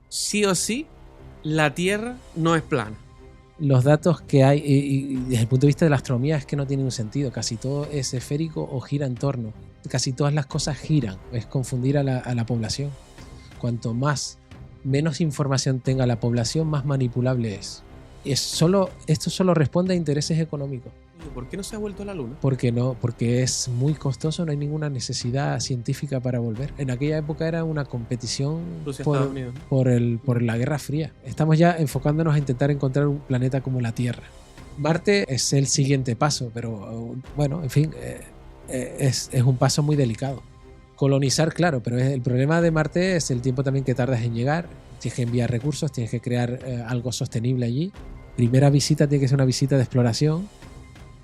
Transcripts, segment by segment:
sí o sí, la Tierra no es plana. Los datos que hay, y desde el punto de vista de la astronomía, es que no tiene un sentido. Casi todo es esférico o gira en torno. Casi todas las cosas giran. Es confundir a la población. Cuanto menos información tenga la población, más manipulable es. Esto solo responde a intereses económicos. ¿Por qué no se ha vuelto a la Luna? Porque es muy costoso, no hay ninguna necesidad científica para volver. En aquella época era una competición Rusia-Estados Unidos. por la Guerra Fría. Estamos ya enfocándonos a intentar encontrar un planeta como la Tierra. Marte es el siguiente paso, pero bueno, en fin, es un paso muy delicado. Colonizar, claro, pero el problema de Marte es el tiempo también que tardas en llegar. Tienes que enviar recursos, tienes que crear algo sostenible allí. Primera visita tiene que ser una visita de exploración,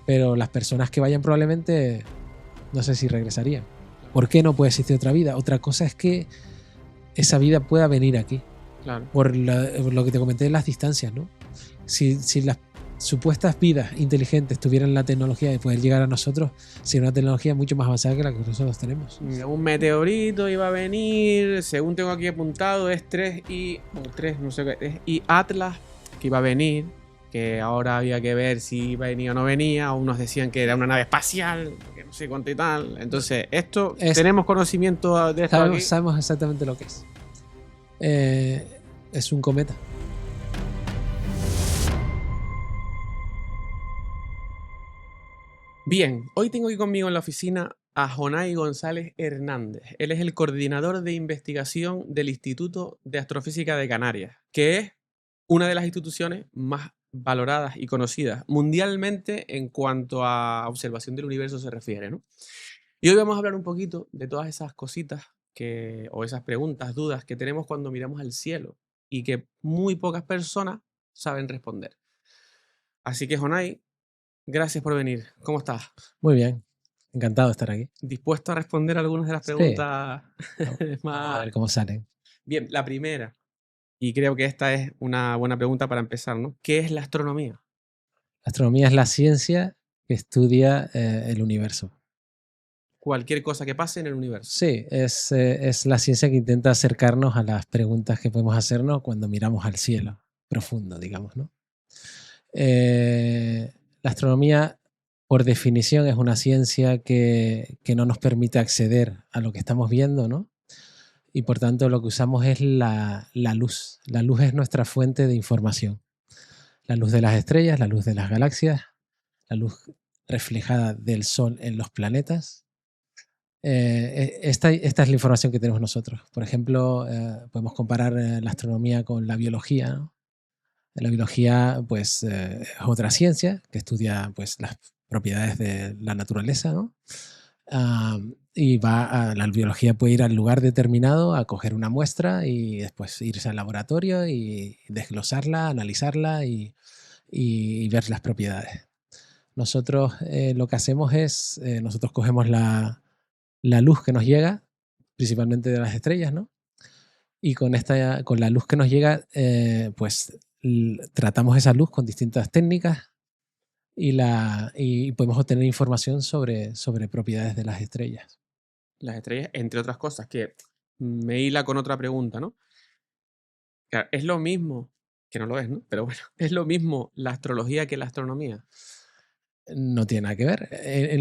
pero las personas que vayan probablemente no sé si regresarían. ¿Por qué no puede existir otra vida? Otra cosa es que esa vida pueda venir aquí. Claro. Por lo que te comenté de las distancias, ¿no? Si las supuestas vidas inteligentes tuvieran la tecnología de poder llegar a nosotros, sería una tecnología mucho más avanzada que la que nosotros tenemos. Un meteorito iba a venir, según tengo aquí apuntado, es 3I Atlas, que iba a venir, que ahora había que ver si venía o no venía. Unos decían que era una nave espacial, que no sé cuánto y tal. Entonces, tenemos conocimiento de esto. Sabemos exactamente lo que es. Es un cometa. Bien, hoy tengo aquí conmigo en la oficina a Jonay González Hernández. Él es el coordinador de investigación del Instituto de Astrofísica de Canarias, que es una de las instituciones más valoradas y conocidas mundialmente en cuanto a observación del universo se refiere, ¿no? Y hoy vamos a hablar un poquito de todas esas cositas o esas preguntas, dudas que tenemos cuando miramos al cielo y que muy pocas personas saben responder. Así que, Jonay, gracias por venir. ¿Cómo estás? Muy bien. Encantado de estar aquí. ¿Dispuesto a responder algunas de las preguntas? Sí. Vamos a ver cómo salen. Bien, la primera, y creo que esta es una buena pregunta para empezar, ¿no? ¿Qué es la astronomía? La astronomía es la ciencia que estudia el universo. Cualquier cosa que pase en el universo. Sí, es la ciencia que intenta acercarnos a las preguntas que podemos hacernos cuando miramos al cielo profundo, digamos, ¿no? La astronomía, por definición, es una ciencia que no nos permite acceder a lo que estamos viendo, ¿no? Y por tanto lo que usamos es la luz. La luz es nuestra fuente de información. La luz de las estrellas, la luz de las galaxias, la luz reflejada del Sol en los planetas. Esta es la información que tenemos nosotros. Por ejemplo, podemos comparar la astronomía con la biología, ¿no? La biología, pues, es otra ciencia que estudia, pues, las propiedades de la naturaleza, ¿no? Y la biología puede ir al lugar determinado a coger una muestra y después irse al laboratorio y desglosarla, analizarla y ver las propiedades. Nosotros lo que hacemos es, nosotros cogemos la luz que nos llega, principalmente de las estrellas, ¿no? Y con la luz que nos llega, pues tratamos esa luz con distintas técnicas y podemos obtener información sobre propiedades de las estrellas. Las estrellas, entre otras cosas, que me hila con otra pregunta, ¿no? Claro, es lo mismo, que no lo es, ¿no? Pero bueno, es lo mismo la astrología que la astronomía. No tiene nada que ver. En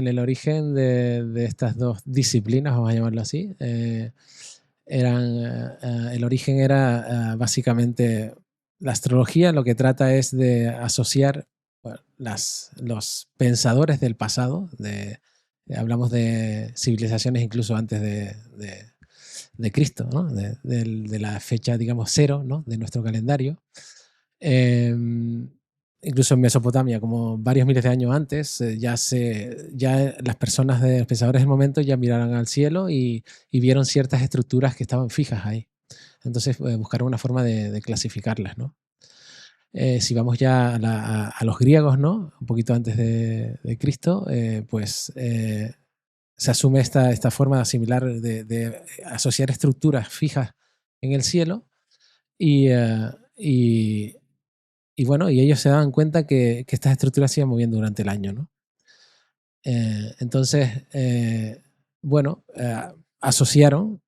el origen de estas dos disciplinas, vamos a llamarlo así, el origen era básicamente la astrología. Lo que trata es de asociar, bueno, los pensadores del pasado, hablamos de civilizaciones incluso antes de Cristo, ¿no? de la fecha, digamos, cero, ¿no? De nuestro calendario. Incluso en Mesopotamia, como varios miles de años antes, ya las personas los pensadores del momento ya miraron al cielo y vieron ciertas estructuras que estaban fijas ahí. Entonces buscaron una forma de clasificarlas, ¿no? Si vamos ya a los griegos, ¿no? Un poquito antes de Cristo, pues se asume esta forma similar de asociar estructuras fijas en el cielo y bueno, y ellos se daban cuenta que estas estructuras se iban moviendo durante el año, ¿no? Entonces, bueno, asociaron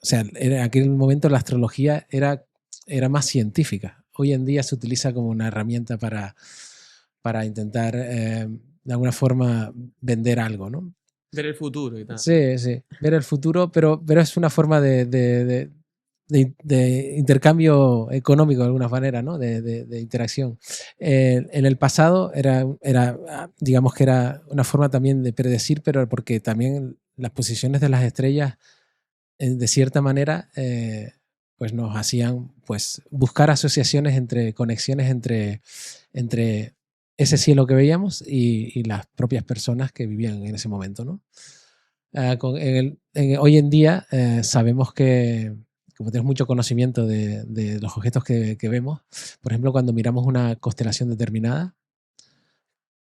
sea, en aquel momento la astrología era más científica. Hoy en día se utiliza como una herramienta para intentar, de alguna forma, vender algo, ¿no? Ver el futuro y tal. Sí, sí, ver el futuro, pero es una forma de intercambio económico de alguna manera, ¿no? De interacción. En el pasado digamos que era una forma también de predecir, pero porque también las posiciones de las estrellas, de cierta manera, pues nos hacían pues buscar asociaciones conexiones entre ese cielo que veíamos y las propias personas que vivían en ese momento, ¿no? Hoy en día sabemos que, como tenemos mucho conocimiento de los objetos que vemos, por ejemplo, cuando miramos una constelación determinada,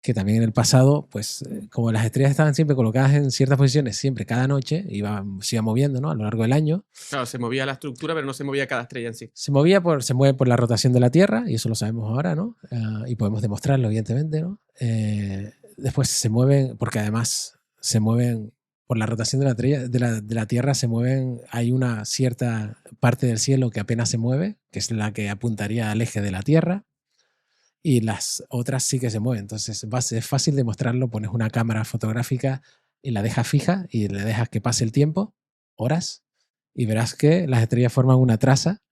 que también en el pasado, pues como las estrellas estaban siempre colocadas en ciertas posiciones, siempre cada noche, se iba moviendo, ¿no? A lo largo del año. Claro, se movía la estructura, pero no se movía cada estrella en sí. Se mueve por la rotación de la Tierra, y eso lo sabemos ahora, ¿no? Y podemos demostrarlo, evidentemente, ¿no? Después se mueven, porque además se mueven por la rotación de la Tierra, hay una cierta parte del cielo que apenas se mueve, que es la que apuntaría al eje de la Tierra, y las otras sí que se mueven. Entonces es fácil demostrarlo, pones una cámara fotográfica y la dejas fija y le dejas que pase el tiempo, horas, y verás que las estrellas forman una traza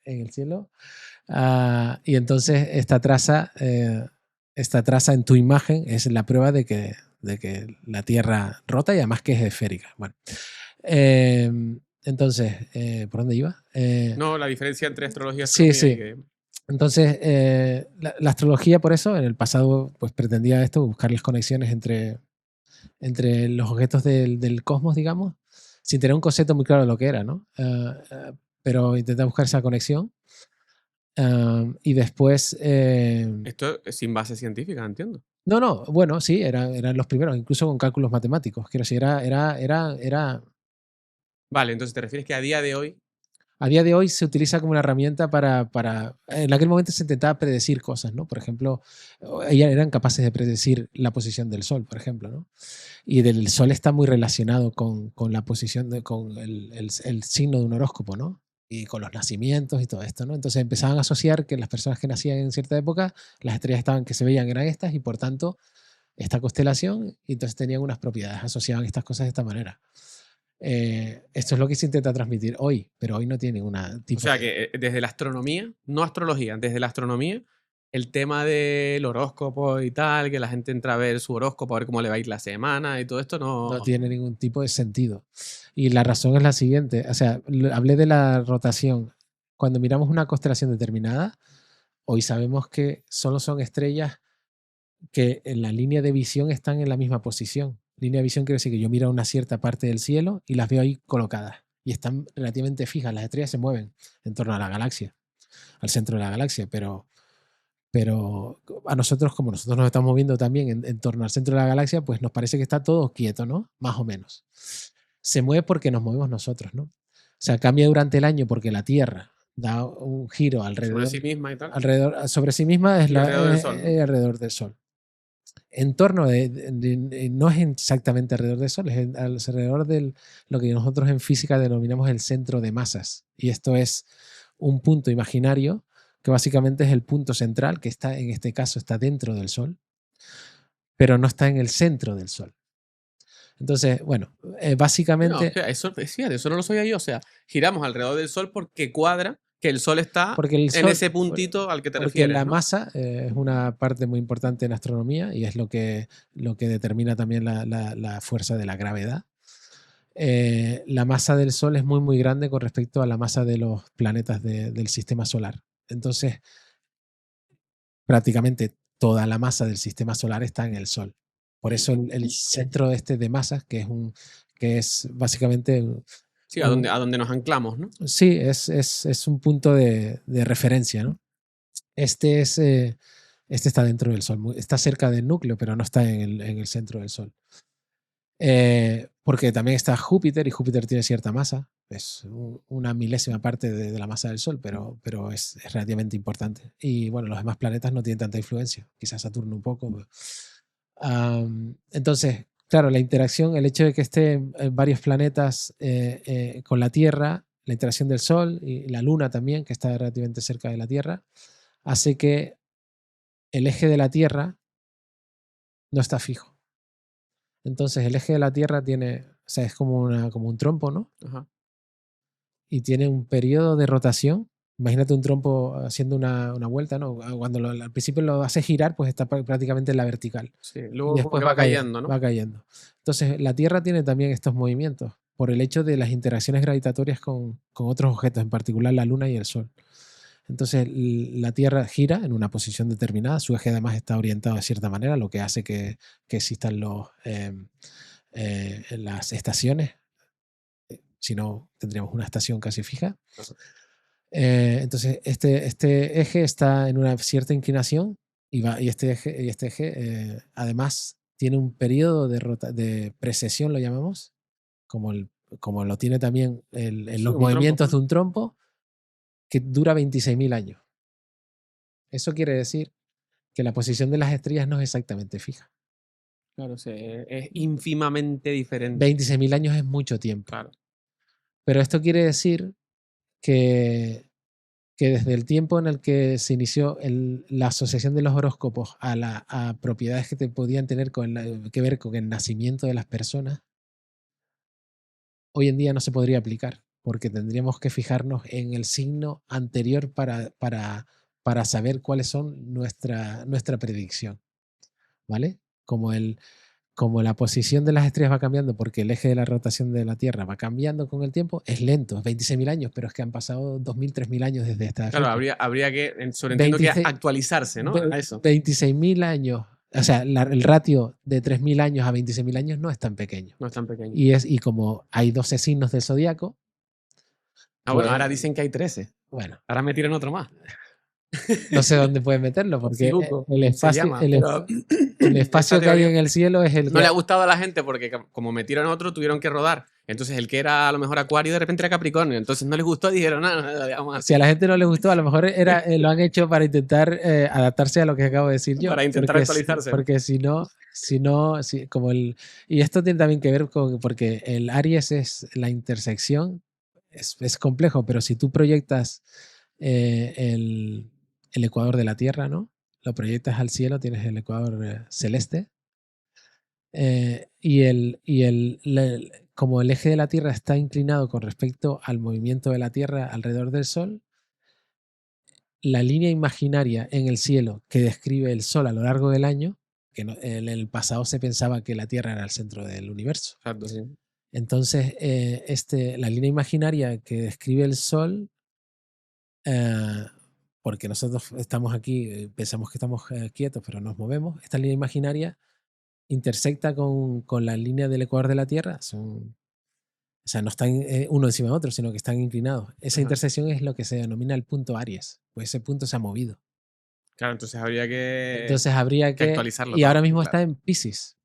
en el cielo. Y entonces esta traza en tu imagen es la prueba de que la Tierra rota y además que es esférica. Bueno, entonces, ¿por dónde iba? No, la diferencia entre astrología y Sí, astronomía y sí. que... Entonces, la astrología, por eso, en el pasado, pues pretendía esto, buscar las conexiones entre los objetos del cosmos, digamos, sin tener un concepto muy claro de lo que era, ¿no? Pero intentar buscar esa conexión. Y después... Esto es sin base científica, entiendo. no, bueno, sí, eran los primeros, incluso con cálculos matemáticos. Quiero decir, Vale, entonces te refieres que a día de hoy... a día de hoy se utiliza como una herramienta en aquel momento se intentaba predecir cosas, ¿no? Por ejemplo, ellas eran capaces de predecir la posición del Sol, por ejemplo, ¿no? Y del Sol está muy relacionado con la posición, con el signo de un horóscopo, ¿no? Y con los nacimientos y todo esto, ¿no? Entonces empezaban a asociar que las personas que nacían en cierta época, las estrellas que se veían eran estas, y por tanto esta constelación, y entonces tenían unas propiedades, asociaban estas cosas de esta manera. Esto es lo que se intenta transmitir hoy, pero hoy no tiene ningún tipo O sea de... que desde la astronomía, no astrología, desde la astronomía, el tema del horóscopo y tal, que la gente entra a ver su horóscopo, a ver cómo le va a ir la semana y todo esto, No no... tiene ningún tipo de sentido. Y la razón es la siguiente, o sea, hablé de la rotación. Cuando miramos una constelación determinada, hoy sabemos que solo son estrellas que en la línea de visión están en la misma posición. Línea de visión quiere decir que yo miro una cierta parte del cielo y las veo ahí colocadas y están relativamente fijas. Las estrellas se mueven en torno a la galaxia, al centro de la galaxia, pero a nosotros, como nosotros nos estamos moviendo también en torno al centro de la galaxia, pues nos parece que está todo quieto, ¿no? Más o menos. Se mueve porque nos movemos nosotros, ¿no? O sea, cambia durante el año porque la Tierra da un giro sobre sí misma y tal, sobre sí misma, y alrededor del Sol, ¿no? alrededor del Sol. En torno no es exactamente alrededor del Sol, es alrededor de lo que nosotros en física denominamos el centro de masas. Y esto es un punto imaginario que básicamente es el punto central, que está, en este caso, está dentro del Sol, pero no está en el centro del Sol. Entonces, bueno, No, básicamente... o sea, fíjate, eso no lo sabía yo. O sea, giramos alrededor del Sol porque cuadra que el Sol está Porque el en Sol, ese puntito al que te porque refieres, la ¿no? masa es una parte muy importante en astronomía y es lo que determina también la fuerza de la gravedad. La masa del Sol es muy, muy grande con respecto a la masa de los planetas del sistema solar. Entonces, prácticamente toda la masa del sistema solar está en el Sol. Por eso el centro este de masas, que es básicamente Sí, a donde nos anclamos, ¿no? sí, es un punto de referencia, ¿no? Este es, este está dentro del Sol, está cerca del núcleo, pero no está en el centro del Sol. Porque también está Júpiter y Júpiter tiene cierta masa, es una milésima parte de la masa del Sol, pero es relativamente importante. Y bueno, los demás planetas no tienen tanta influencia, quizás Saturno un poco. Entonces, Claro, la interacción, el hecho de que estén varios planetas con la Tierra, la interacción del Sol y la Luna también, que está relativamente cerca de la Tierra, hace que el eje de la Tierra no está fijo. Entonces, el eje de la Tierra tiene, o sea, es como un trompo, ¿no? Ajá. Y tiene un periodo de rotación. Imagínate un trompo haciendo una vuelta, ¿no? Cuando al principio lo hace girar, pues está prácticamente en la vertical. Sí, Y luego como después que va cayendo, ¿no? va cayendo. Entonces, la Tierra tiene también estos movimientos por el hecho de las interacciones gravitatorias con otros objetos, en particular la Luna y el Sol. Entonces, la Tierra gira en una posición determinada, su eje además está orientado de cierta manera, lo que hace que existan las estaciones, si no tendríamos una estación casi fija. Ajá. Entonces, este eje está en una cierta inclinación y este eje además tiene un periodo de precesión, lo llamamos, como lo tiene también en Sí, los como un trompo. movimientos de un trompo, que dura 26.000 años. Eso quiere decir que la posición de las estrellas no es exactamente fija. Claro, sí, es ínfimamente diferente. 26.000 años es mucho tiempo. Claro. Pero esto quiere decir que desde el tiempo en el que se inició la asociación de los horóscopos a propiedades que te podían tener que ver con el nacimiento de las personas, hoy en día no se podría aplicar, porque tendríamos que fijarnos en el signo anterior para saber cuáles son nuestra predicción, ¿vale? Como la posición de las estrellas va cambiando porque el eje de la rotación de la Tierra va cambiando con el tiempo, es lento, es 26.000 años, pero es que han pasado 2.000, 3.000 años desde esta Claro, fecha. habría que, sobreentiendo que actualizarse, ¿no? A eso. 26.000 años, o sea, el ratio de 3.000 años a 26.000 años no es tan pequeño. No es tan pequeño. Y como hay 12 signos del zodiaco. Bueno, ahora dicen que hay 13. Bueno, Ahora me tiran otro más. no sé dónde pueden meterlo, porque Ofiuco, el se espacio, llama, pero el esta espacio que hay teoría en el cielo es el no le que. ha gustado a la gente porque como metieron otro, tuvieron que rodar. Entonces el que era a lo mejor Acuario de repente era Capricornio. Entonces no les gustó y dijeron, no, digamos así. Si a la gente no le gustó, a lo mejor lo han hecho para intentar adaptarse a lo que acabo de decir yo. Para intentar actualizarse, ¿no? Porque y esto tiene también que ver con, porque el Aries es la intersección, es complejo, pero si tú proyectas el ecuador de la Tierra, ¿no? Lo proyectas al cielo, tienes el ecuador celeste. Como el eje de la Tierra está inclinado con respecto al movimiento de la Tierra alrededor del Sol, la línea imaginaria en el cielo que describe el Sol a lo largo del año, que en el pasado se pensaba que la Tierra era el centro del universo. Exacto, sí. Entonces, la línea imaginaria que describe el Sol, porque nosotros estamos aquí, pensamos que estamos quietos, pero nos movemos, esta línea imaginaria intersecta con la línea del ecuador de la Tierra. O sea, no están uno encima de otro, sino que están inclinados. Esa Ajá. intersección es lo que se denomina el punto Aries, pues ese punto se ha movido. Claro, entonces habría que actualizarlo. Y todo, ahora mismo claro. está en Piscis.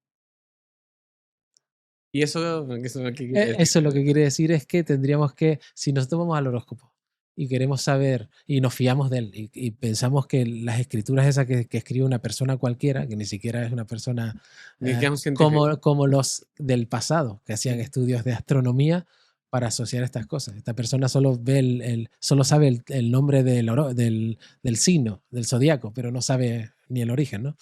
¿Y eso qué quiere decir? Eso lo que quiere decir es que tendríamos que, si nosotros vamos al horóscopo y queremos saber y nos fiamos de él y pensamos que las escrituras esas que escribe una persona cualquiera, que ni siquiera es una persona Ni que es un científico. como los del pasado, que hacían estudios de astronomía para asociar estas cosas. Esta persona solo ve solo sabe el nombre del signo, del zodiaco, pero no sabe ni el origen, ¿no?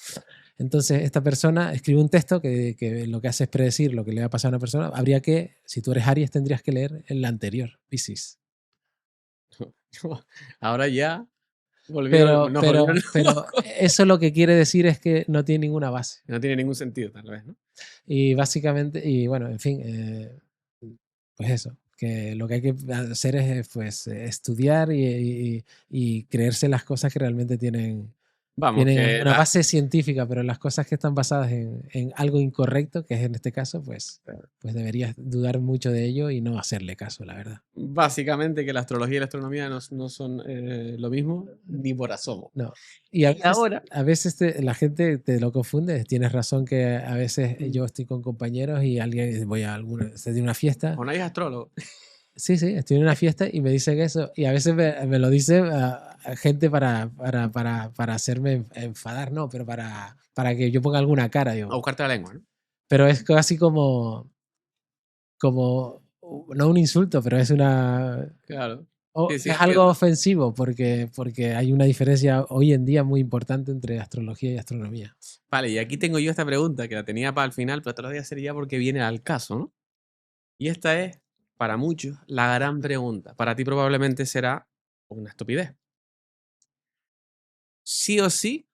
Entonces, esta persona escribe un texto que lo que hace es predecir lo que le va a pasar a una persona. Habría que, si tú eres Aries, tendrías que leer el anterior, Piscis. Ahora ya volvieron, nos volvieron Pero locos. eso lo que quiere decir es que no tiene ninguna base. No tiene ningún sentido, tal vez, ¿no? Y básicamente, y bueno, en fin, pues eso, que lo que hay que hacer es pues estudiar y creerse las cosas que realmente tienen Vamos, que una base científica, pero las cosas que están basadas en algo incorrecto, que es en este caso, pues deberías dudar mucho de ello y no hacerle caso, la verdad. básicamente que la astrología y la astronomía no son lo mismo ni por asomo. No. Y a veces la gente te lo confunde. Tienes razón que a veces yo estoy con compañeros y alguien se tiene una fiesta. ¿O no hay astrólogo? Sí, estoy en una fiesta y me dicen eso. Y a veces me lo dice a gente para hacerme enfadar, no, pero para que yo ponga alguna cara. A buscarte la lengua, ¿no? Pero es casi como, no un insulto, pero es Claro. Sí, sí, es algo entiendo. ofensivo porque hay una diferencia hoy en día muy importante entre astrología y astronomía. Vale, y aquí tengo yo esta pregunta que la tenía para el final, pero te la voy a hacer ya porque viene al caso, ¿no? Y esta es, para muchos, la gran pregunta. Para ti probablemente será una estupidez. Sí o sí,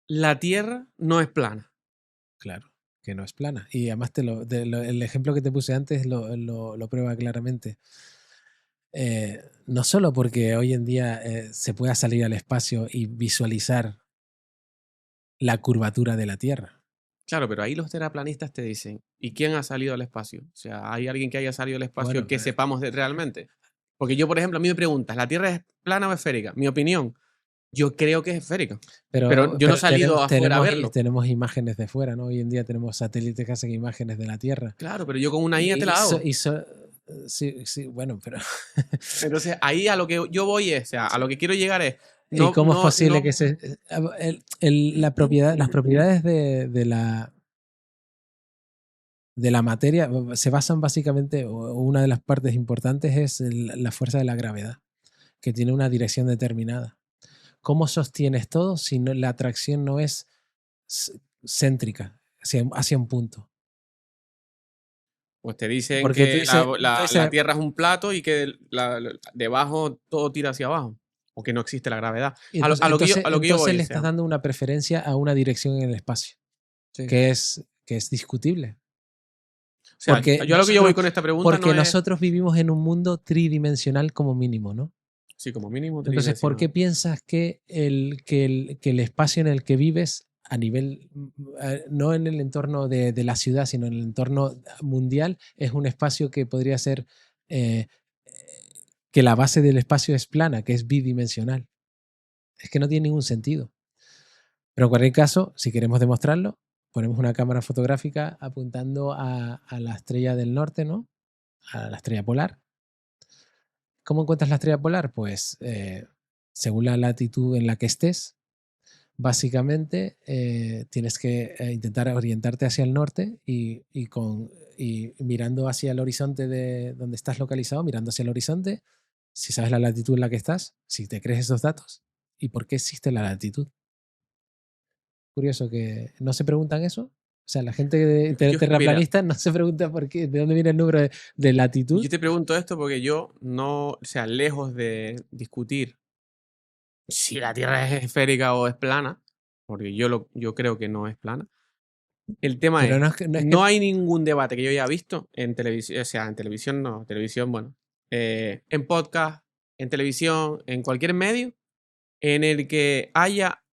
la Tierra no es plana. Claro, que no es plana. Y además el ejemplo que te puse antes lo prueba claramente. No solo porque hoy en día se pueda salir al espacio y visualizar la curvatura de la Tierra. Claro, pero ahí los terraplanistas te dicen, ¿y quién ha salido al espacio? O sea, ¿hay alguien que haya salido al espacio Bueno, que sepamos realmente? Porque yo, por ejemplo, a mí me preguntas, ¿la Tierra es plana o esférica? Mi opinión, yo creo que es esférica. Pero yo no he pero salido afuera a verlo. tenemos imágenes de fuera, ¿no? Hoy en día tenemos satélites que hacen imágenes de la Tierra. Claro, pero yo con una IA te Y la hago. sí, sí, bueno, pero Entonces, ahí a lo que yo voy es, o sea, a lo que quiero llegar es, ¿y no, cómo es no, posible no, que las propiedades de la materia se basan básicamente, o una de las partes importantes es la fuerza de la gravedad, que tiene una dirección determinada? ¿Cómo sostienes todo si la atracción no es céntrica hacia un punto? pues te dicen Porque tú que dices, la Tierra es un plato y que debajo todo tira hacia abajo, o que no existe la gravedad. A lo que yo entonces voy, o le estás sea, dando una preferencia a una dirección en el espacio, sí. que es discutible. O sea, yo a lo que yo voy con esta pregunta no Porque es, nosotros vivimos en un mundo tridimensional como mínimo, ¿no? sí, como mínimo Entonces, ¿por qué tridimensional. piensas que el espacio en el que vives, a nivel, no en el entorno de la ciudad, sino en el entorno mundial, es un espacio que podría ser, eh, que la base del espacio es plana, que es bidimensional? Es que no tiene ningún sentido. Pero en cualquier caso, si queremos demostrarlo, ponemos una cámara fotográfica apuntando a la estrella del norte, ¿no? A la estrella polar. ¿Cómo encuentras la estrella polar? Pues según la latitud en la que estés, básicamente tienes que intentar orientarte hacia el norte y mirando hacia el horizonte de donde estás localizado, mirando hacia el horizonte, si sabes la latitud en la que estás, si te crees esos datos y por qué existe la latitud. Curioso que no se preguntan eso. O sea, la gente Mira, terraplanista no se pregunta por qué, de dónde viene el número de latitud. yo te pregunto esto porque yo no, o sea, lejos de discutir si la Tierra es esférica o es plana, porque yo creo que no es plana. El tema Pero es, no es no que hay ningún debate que yo haya visto en televisión, o sea, en televisión no, televisión, bueno, en podcast, en televisión, en cualquier medio, en el que haya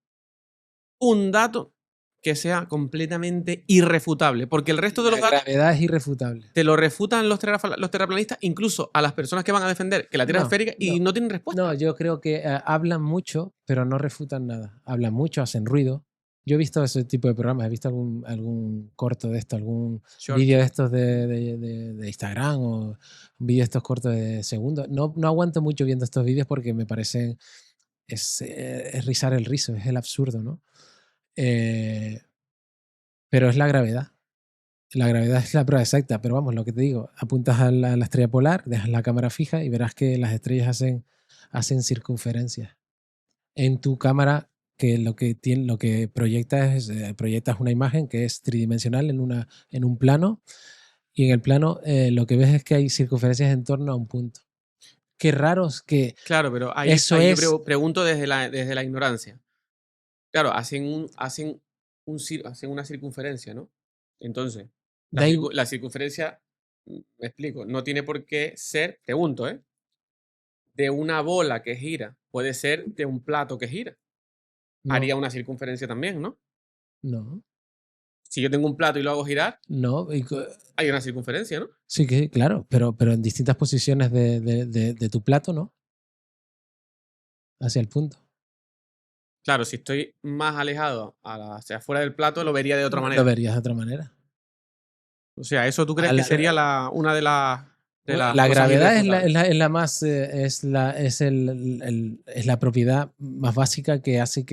un dato que sea completamente irrefutable, porque el resto de la los datos gravedad es irrefutable. te lo refutan los terraplanistas, incluso a las personas que van a defender que la Tierra es No, esférica y no. no tienen No, respuesta. yo creo que hablan mucho, pero no refutan nada. Hablan mucho, hacen ruido. Yo he visto ese tipo de programas, he visto algún corto de esto, algún Short. vídeo de estos de Instagram o un vídeo de estos cortos de segundos. No, no aguanto mucho viendo estos vídeos porque me parecen, es rizar el rizo, es el absurdo, ¿no? Eh, pero es la gravedad. La gravedad es la prueba exacta, pero vamos, lo que te digo, apuntas a la estrella polar, dejas la cámara fija y verás que las estrellas hacen circunferencias. En tu cámara, que lo que proyectas proyectas una imagen que es tridimensional en un plano, y en el plano lo que ves es que hay circunferencias en torno a un punto. Qué raros que Claro, pero eso ahí yo es. pregunto desde la ignorancia. Claro, hacen una circunferencia, ¿no? Entonces, Da igu- la circunferencia, me explico, no tiene por qué ser, pregunto, de una bola que gira, puede ser de un plato que gira. no, Haría una circunferencia también, ¿no? no, Si yo tengo un plato y lo hago girar, no. hay una circunferencia, ¿no? Sí que, claro, pero en distintas posiciones de tu plato, ¿no? Hacia el punto. Claro, si estoy más alejado hacia afuera del plato, lo vería de otra Lo manera. verías de otra manera. O sea, ¿eso tú crees A que la- sería una de las La cosas gravedad irrefutables? es la más, es la propiedad más básica que hace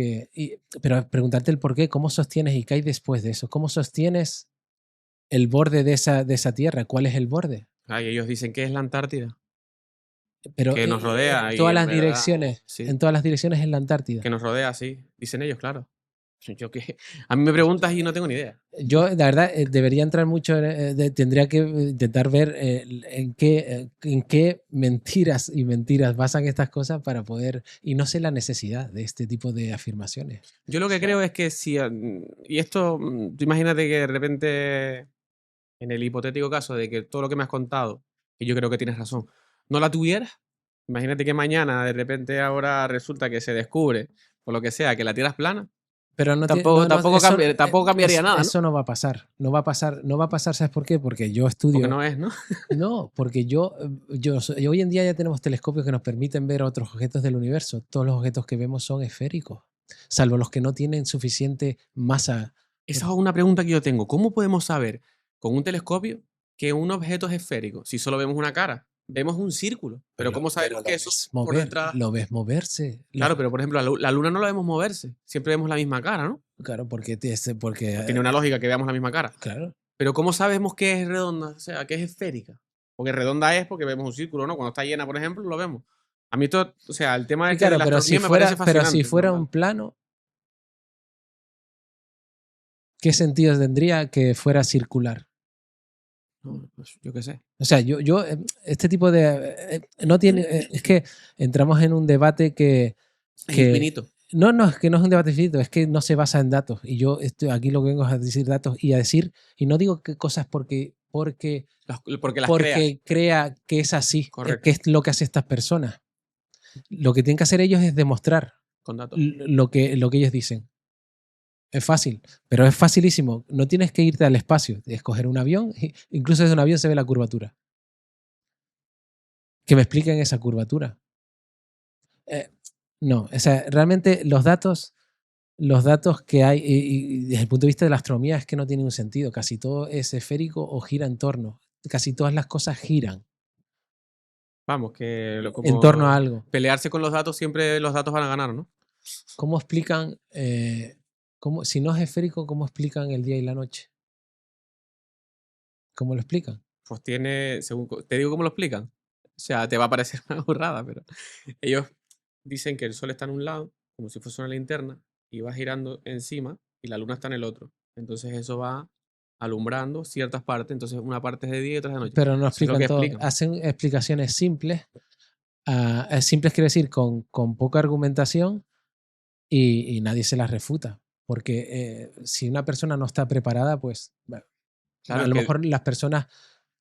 pero preguntarte el por qué, cómo sostienes y qué hay después de eso, cómo sostienes el borde de esa Tierra. ¿Cuál es el borde? Ay, ellos dicen que es la Antártida, Pero que nos rodea en y todas en las verdad, direcciones, sí, en todas las direcciones es la Antártida. que nos rodea, sí. Dicen ellos, claro. Yo que a mí me preguntas y no tengo ni idea. Yo, la verdad, debería entrar mucho, tendría que intentar ver en qué mentiras y mentiras basan estas cosas para poder, y no sé la necesidad de este tipo de afirmaciones. Yo lo que creo es que si, y esto, tú imagínate que de repente, en el hipotético caso de que todo lo que me has contado, y yo creo que tienes razón, no la tuvieras, imagínate que mañana de repente ahora resulta que se descubre, por lo que sea, que la Tierra es plana, Pero tampoco cambiaría nada, ¿no? eso no va a pasar. No va a pasar, no va a pasar, ¿sabes por qué? Porque yo estudio. Porque no es, ¿no? No, porque hoy en día ya tenemos telescopios que nos permiten ver otros objetos del universo. Todos los objetos que vemos son esféricos, salvo los que no tienen suficiente masa. Esa es una pregunta que yo tengo. ¿Cómo podemos saber con un telescopio que un objeto es esférico si solo vemos una cara? Vemos un círculo. Pero ¿cómo sabemos que eso por detrás? Lo ves moverse. Claro, pero por ejemplo, la luna no la vemos moverse. Siempre vemos la misma cara, ¿no? Claro, porque Tiene una lógica que veamos la misma cara. claro. Pero ¿cómo sabemos que es redonda? O sea, que es esférica. Porque redonda es porque vemos un círculo, ¿no? Cuando está llena, por ejemplo, lo vemos. A mí todo, o sea, el tema Y este de claro, la pero astronomía si me fuera, parece fascinante. fuera un normal. plano, ¿qué sentido tendría que fuera circular? No, pues, yo qué sé. O sea, este tipo de... no tiene... es que entramos en un debate que... Es infinito. No, es que no es un debate infinito, es que no se basa en datos. Y yo aquí lo que vengo es a decir datos y a decir, y no digo que cosas porque Porque las creas. crea que es así, Correcto. que es lo que hacen estas personas. Lo que tienen que hacer ellos es demostrar Con datos. lo que ellos dicen. Es fácil, pero es facilísimo. No tienes que irte al espacio, escoger un avión, incluso desde un avión se ve la curvatura. Que me expliquen esa curvatura. No, o sea, realmente los datos que hay, y desde el punto de vista de la astronomía, es que no tiene un sentido. Casi todo es esférico o gira en torno. Casi todas las cosas giran Vamos, que en torno a algo. pelearse con los datos, siempre los datos van a ganar, ¿no? ¿Cómo explican, si no es esférico, cómo explican el día y la noche? ¿Cómo lo explican? Pues te digo cómo lo explican. O sea, te va a parecer una burrada, pero ellos dicen que el sol está en un lado, como si fuese una linterna, y va girando encima y la luna está en el otro. Entonces eso va alumbrando ciertas partes, entonces una parte es de día y otra es de noche. Pero no Eso es lo explican que todo. explican. Hacen explicaciones simples. Simples quiere decir con poca argumentación y nadie se las refuta. Porque si una persona no está preparada, pues bueno, Claro, a lo mejor las personas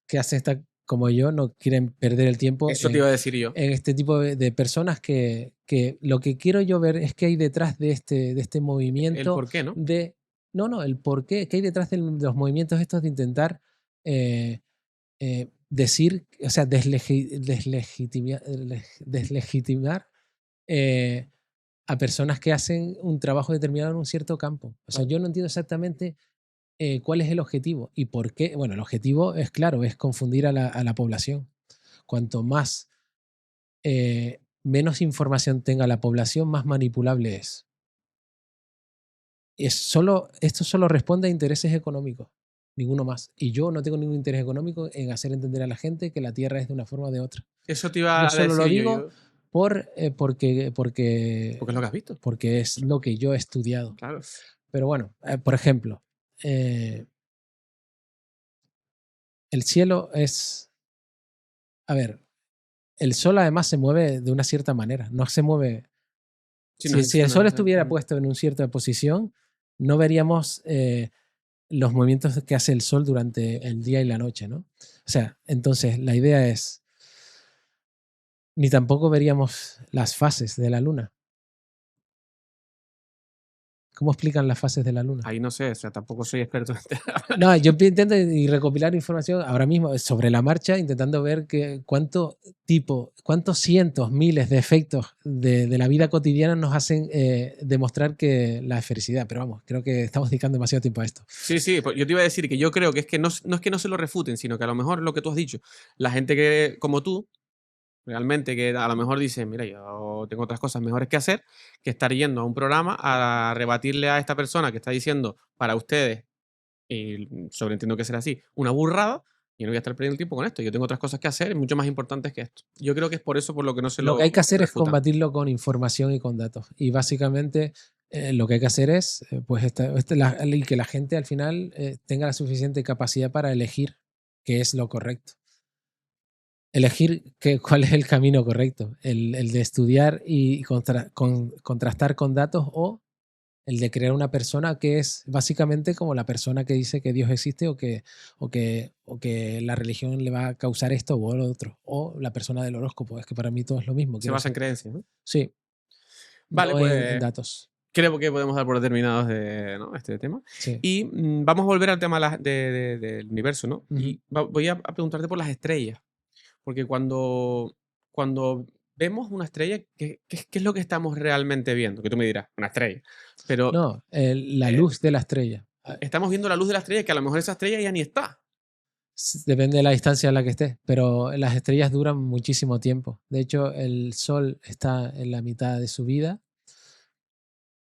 que hacen esta como yo no quieren perder el tiempo eso te iba a decir yo. en este tipo de personas que lo que quiero yo ver es qué hay detrás de este movimiento. El por qué, ¿no? No, el por qué hay detrás de los movimientos estos de intentar decir, o sea, deslegitimar a personas que hacen un trabajo determinado en un cierto campo. O sea, yo no entiendo exactamente cuál es el objetivo y por qué. Bueno, el objetivo es claro, es confundir a la población. Cuanto más menos información tenga la población, más manipulable es. Esto solo responde a intereses económicos, ninguno más. Y yo no tengo ningún interés económico en hacer entender a la gente que la Tierra es de una forma o de otra. Eso te iba Yo a solo decir lo digo yo. porque Porque es lo que has visto. porque es lo que yo he estudiado. Claro. Pero bueno, por ejemplo, el cielo es... A ver, el sol además se mueve de una cierta manera, no se mueve... Si el sol estuviera puesto en una cierta posición, no veríamos los movimientos que hace el sol durante el día y la noche, ¿no? O sea, entonces la idea es, ni tampoco veríamos las fases de la luna. ¿Cómo explican las fases de la luna? Ahí no sé, o sea, tampoco soy experto en No, yo intento recopilar información ahora mismo sobre la marcha, intentando ver cuántos cientos, miles de efectos de la vida cotidiana nos hacen demostrar que la felicidad. Pero vamos, creo que estamos dedicando demasiado tiempo a esto. Sí, pues yo te iba a decir que yo creo que es que no es que no se lo refuten, sino que a lo mejor lo que tú has dicho, la gente que, como tú, realmente que a lo mejor dice, mira, yo tengo otras cosas mejores que hacer que estar yendo a un programa a rebatirle a esta persona que está diciendo para ustedes y sobreentiendo que será así, una burrada, y no voy a estar perdiendo el tiempo con esto. Yo tengo otras cosas que hacer mucho más importantes que esto. Yo creo que es por eso por lo que no se Lo que hay que hacer es refutan. combatirlo con información y con datos. Y básicamente lo que hay que hacer es pues y que la gente al final tenga la suficiente capacidad para elegir qué es lo correcto. Elegir cuál es el camino correcto. El de estudiar y contrastar con datos, o el de crear una persona que es básicamente como la persona que dice que Dios existe, o que la religión le va a causar esto o lo otro. O la persona del horóscopo. Es que para mí todo es lo mismo. Se basa en creencias, ¿no? Sí. Vale, No pues en datos. creo que podemos dar por determinados ¿no? este tema. Sí. Y vamos a volver al tema del universo, ¿no? Ujú. Y voy a preguntarte por las estrellas. Porque cuando vemos una estrella, ¿qué es lo que estamos realmente viendo? Que tú me dirás, una estrella. Pero No, la luz de la estrella. estamos viendo la luz de la estrella, que a lo mejor esa estrella ya ni está. Depende de la distancia en la que esté, pero las estrellas duran muchísimo tiempo. De hecho, el Sol está en la mitad de su vida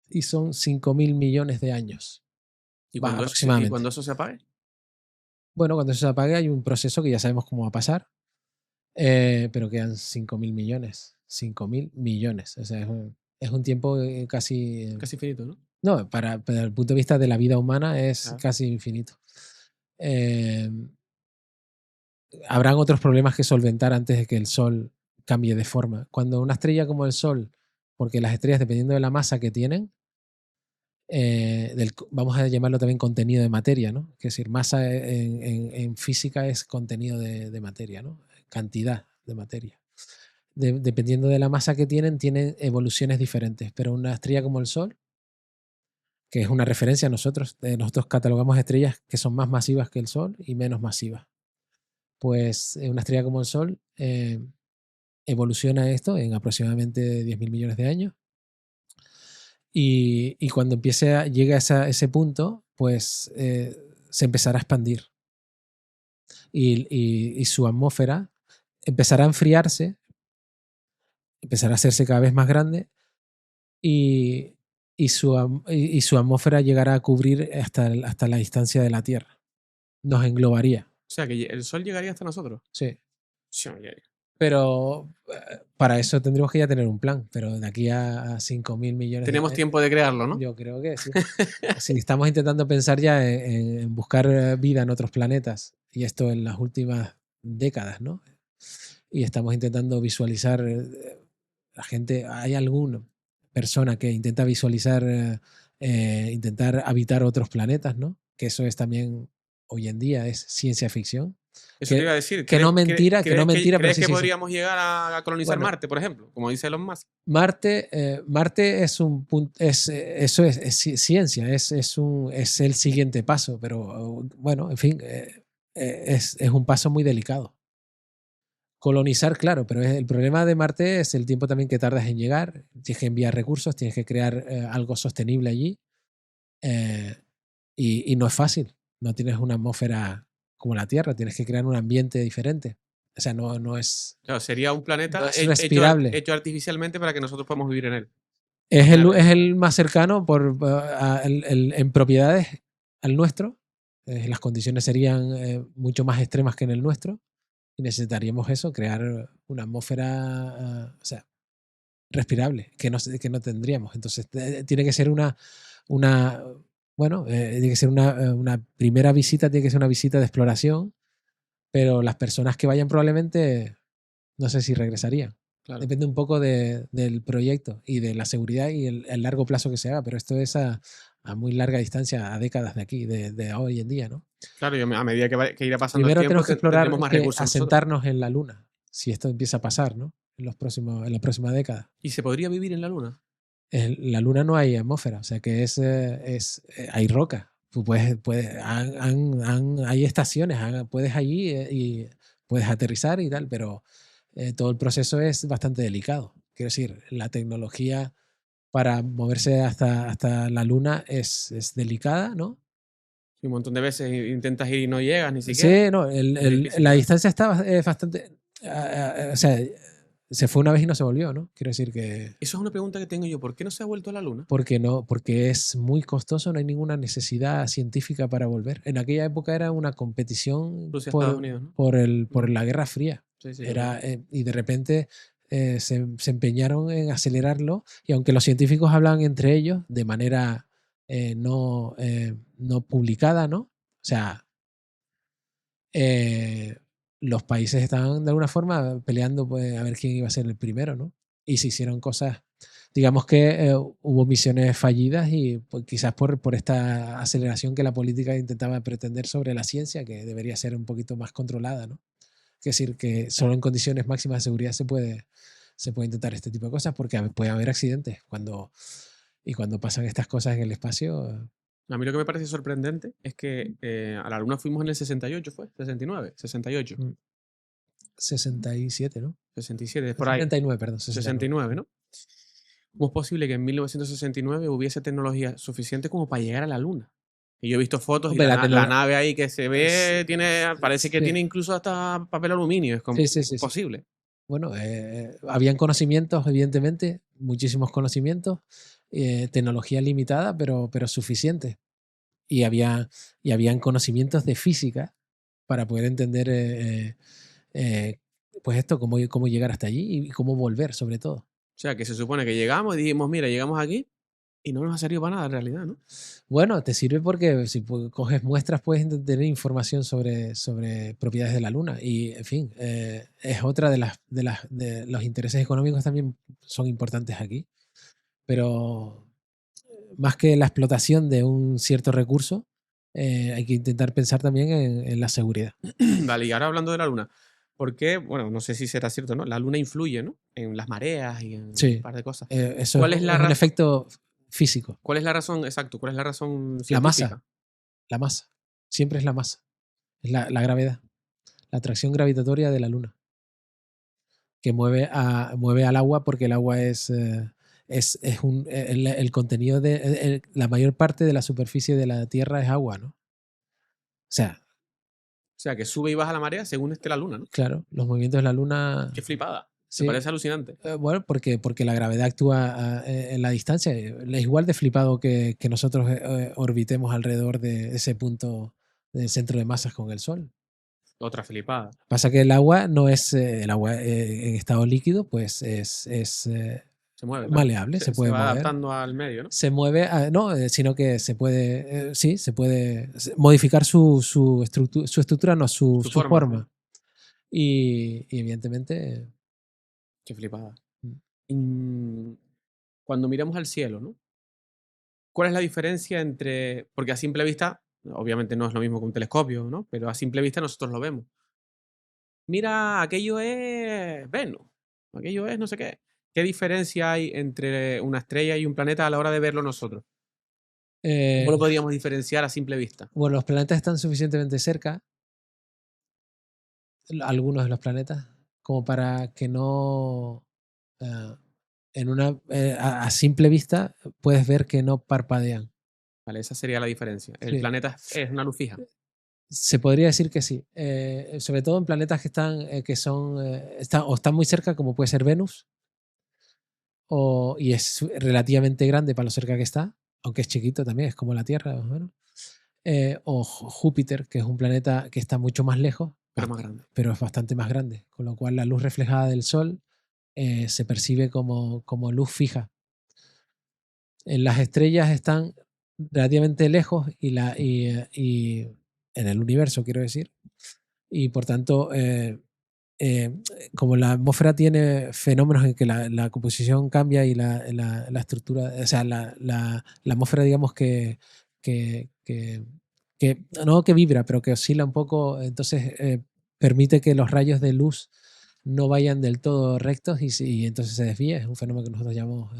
y son 5.000 millones de años. ¿Y Aproximadamente. cuando eso se apague? Bueno, cuando eso se apague hay un proceso que ya sabemos cómo va a pasar, pero quedan 5.000 millones. 5.000 millones. O sea, es un tiempo casi... Casi infinito, ¿no? No, para el punto de vista de la vida humana es Claro. casi infinito. Habrán otros problemas que solventar antes de que el Sol cambie de forma. Cuando una estrella como el Sol, porque las estrellas, dependiendo de la masa que tienen, vamos a llamarlo también contenido de materia, ¿no? Es decir, masa en física es contenido de materia, ¿no? Cantidad de materia. Dependiendo de la masa que tienen evoluciones diferentes, pero una estrella como el Sol, que es una referencia a nosotros catalogamos estrellas que son más masivas que el Sol y menos masivas. Pues una estrella como el Sol evoluciona esto en aproximadamente 10.000 millones de años, y cuando llegue a ese punto, pues se empezará a expandir y su atmósfera empezará a enfriarse, empezará a hacerse cada vez más grande, y su atmósfera llegará a cubrir hasta la distancia de la Tierra. Nos englobaría. O sea, que el Sol llegaría hasta nosotros. Sí. Sí, Pero para eso tendríamos que ya tener un plan. Pero de aquí a 5.000 millones tenemos de años, tiempo de crearlo, ¿no? yo creo que sí. Si estamos intentando pensar ya en buscar vida en otros planetas, y esto en las últimas décadas, ¿no? Y estamos intentando visualizar, la gente, hay alguna persona que intenta visualizar, intentar habitar otros planetas, ¿no? Que eso es también, hoy en día, es ciencia ficción. Eso te iba a decir. Que no mentira, pero ¿Crees sí, que sí, sí. podríamos llegar a colonizar Bueno, Marte, por ejemplo? Como dice Elon Musk. Marte es un punto, eso es ciencia, es el siguiente paso, pero bueno, en fin, es un paso muy delicado. Colonizar, claro, pero el problema de Marte es el tiempo también que tardas en llegar. Tienes que enviar recursos, tienes que crear algo sostenible allí, y no es fácil. No tienes una atmósfera como la Tierra, tienes que crear un ambiente diferente. O sea, no es, Claro, sería un no planeta es respirable. hecho artificialmente para que nosotros podamos vivir en él. Es el más cercano en propiedades al nuestro. Las condiciones serían mucho más extremas que en el nuestro, y necesitaríamos eso, crear una atmósfera, o sea, respirable, que no tendríamos. Entonces tiene que ser tiene que ser una primera visita, tiene que ser una visita de exploración, pero las personas que vayan probablemente no sé si regresarían. Claro. Depende un poco del proyecto y de la seguridad y el largo plazo que se haga, pero esto es a muy larga distancia, a décadas de aquí, de hoy en día, ¿no? Claro, y a medida que irá pasando Primero el tiempo, tenemos que explorar, tendremos más recursos nosotros. asentarnos en la Luna, si esto empieza a pasar, ¿no? En la próxima década. ¿Y se podría vivir en la Luna? En la Luna no hay atmósfera, o sea que hay roca. Tú hay estaciones, puedes allí y puedes aterrizar y tal, pero todo el proceso es bastante delicado. Quiero decir, la tecnología para moverse hasta la Luna es delicada, ¿no? Un montón de veces intentas ir y no llegas ni siquiera. Sí, no, la distancia está bastante... o sea, se fue una vez y no se volvió, ¿no? Quiero decir que... Eso es una pregunta que tengo yo. ¿Por qué no se ha vuelto a la Luna? Porque es muy costoso, no hay ninguna necesidad científica para volver. En aquella época era una competición Rusia-Estados Unidos, ¿no? por la Guerra Fría. Sí, sí, Era, y de repente se empeñaron en acelerarlo, y aunque los científicos hablaban entre ellos de manera no publicada, ¿no? O sea, los países estaban de alguna forma peleando, pues, a ver quién iba a ser el primero, ¿no? Y se hicieron cosas, digamos que hubo misiones fallidas, y pues, quizás por esta aceleración que la política intentaba pretender sobre la ciencia, que debería ser un poquito más controlada, ¿no? Es decir, que solo en condiciones máximas de seguridad se puede intentar este tipo de cosas, porque puede haber accidentes cuando pasan estas cosas en el espacio. A mí lo que me parece sorprendente es que a la Luna fuimos en el 68, ¿fue? 69, 68. 67, ¿no? 67, por ahí. 69, perdón. 69, ¿no? ¿Cómo es posible que en 1969 hubiese tecnología suficiente como para llegar a la Luna? Y yo he visto fotos y la nave ahí que se ve, parece que tiene incluso hasta papel aluminio. Es como posible. Bueno, habían conocimientos, evidentemente, muchísimos conocimientos, tecnología limitada, pero suficiente. Y habían conocimientos de física para poder entender pues esto, cómo llegar hasta allí y cómo volver, sobre todo. O sea, que se supone que llegamos y dijimos, mira, llegamos aquí y no nos ha servido para nada en realidad, ¿no? Bueno, te sirve porque si coges muestras puedes tener información sobre propiedades de la Luna, y, en fin, es otra de los intereses económicos también son importantes aquí. Pero más que la explotación de un cierto recurso, hay que intentar pensar también en la seguridad. Vale, y ahora hablando de la Luna, ¿por qué? Bueno, no sé si será cierto, ¿no? La Luna influye, ¿no? En las mareas y en un par de cosas. Eso ¿Cuál es es un efecto físico. ¿Cuál es la razón, exacto? ¿Cuál es la razón La científica? masa. Siempre es la masa. Es la gravedad. La atracción gravitatoria de la Luna. Que mueve al agua, porque el agua es el contenido de la mayor parte de la superficie de la Tierra es agua, ¿no? O sea, que sube y baja la marea según esté la Luna, ¿no? Claro, los movimientos de la Luna. Qué flipada. Sí. Me parece alucinante. Bueno, porque la gravedad actúa en la distancia. Es igual de flipado que nosotros orbitemos alrededor de ese punto del centro de masas con el Sol. Otra flipada. Pasa que el agua no es el agua en estado líquido, pues se mueve, maleable, se puede va mover. Adaptando al medio, ¿no? Se mueve, sino que se puede, se puede modificar su estructura, no, su forma. Y evidentemente... Qué flipada. Cuando miramos al cielo, ¿no? ¿Cuál es la diferencia entre...? Porque a simple vista, obviamente no es lo mismo que un telescopio, ¿no? Pero a simple vista nosotros lo vemos. Mira, aquello es Venus, aquello es no sé qué. ¿Qué diferencia hay entre una estrella y un planeta a la hora de verlo nosotros? ¿Cómo lo podríamos diferenciar a simple vista? Bueno, los planetas están suficientemente cerca, algunos de los planetas, como para que no... a simple vista puedes ver que no parpadean. Vale, esa sería la diferencia. El planeta es una luz fija. Se podría decir que sí. Sobre todo en planetas que están muy cerca, como puede ser Venus, y es relativamente grande para lo cerca que está, aunque es chiquito también, es como la Tierra, más o menos. O Júpiter, que es un planeta que está mucho más lejos, pero más grande. Pero es bastante más grande, con lo cual la luz reflejada del Sol se percibe como luz fija. Las estrellas están relativamente lejos y en el universo, quiero decir, y por tanto, como la atmósfera tiene fenómenos en que la composición cambia y la estructura, o sea, la atmósfera, digamos no que vibra, pero que oscila un poco, entonces permite que los rayos de luz no vayan del todo rectos y entonces se desvía. Es un fenómeno que nosotros llamamos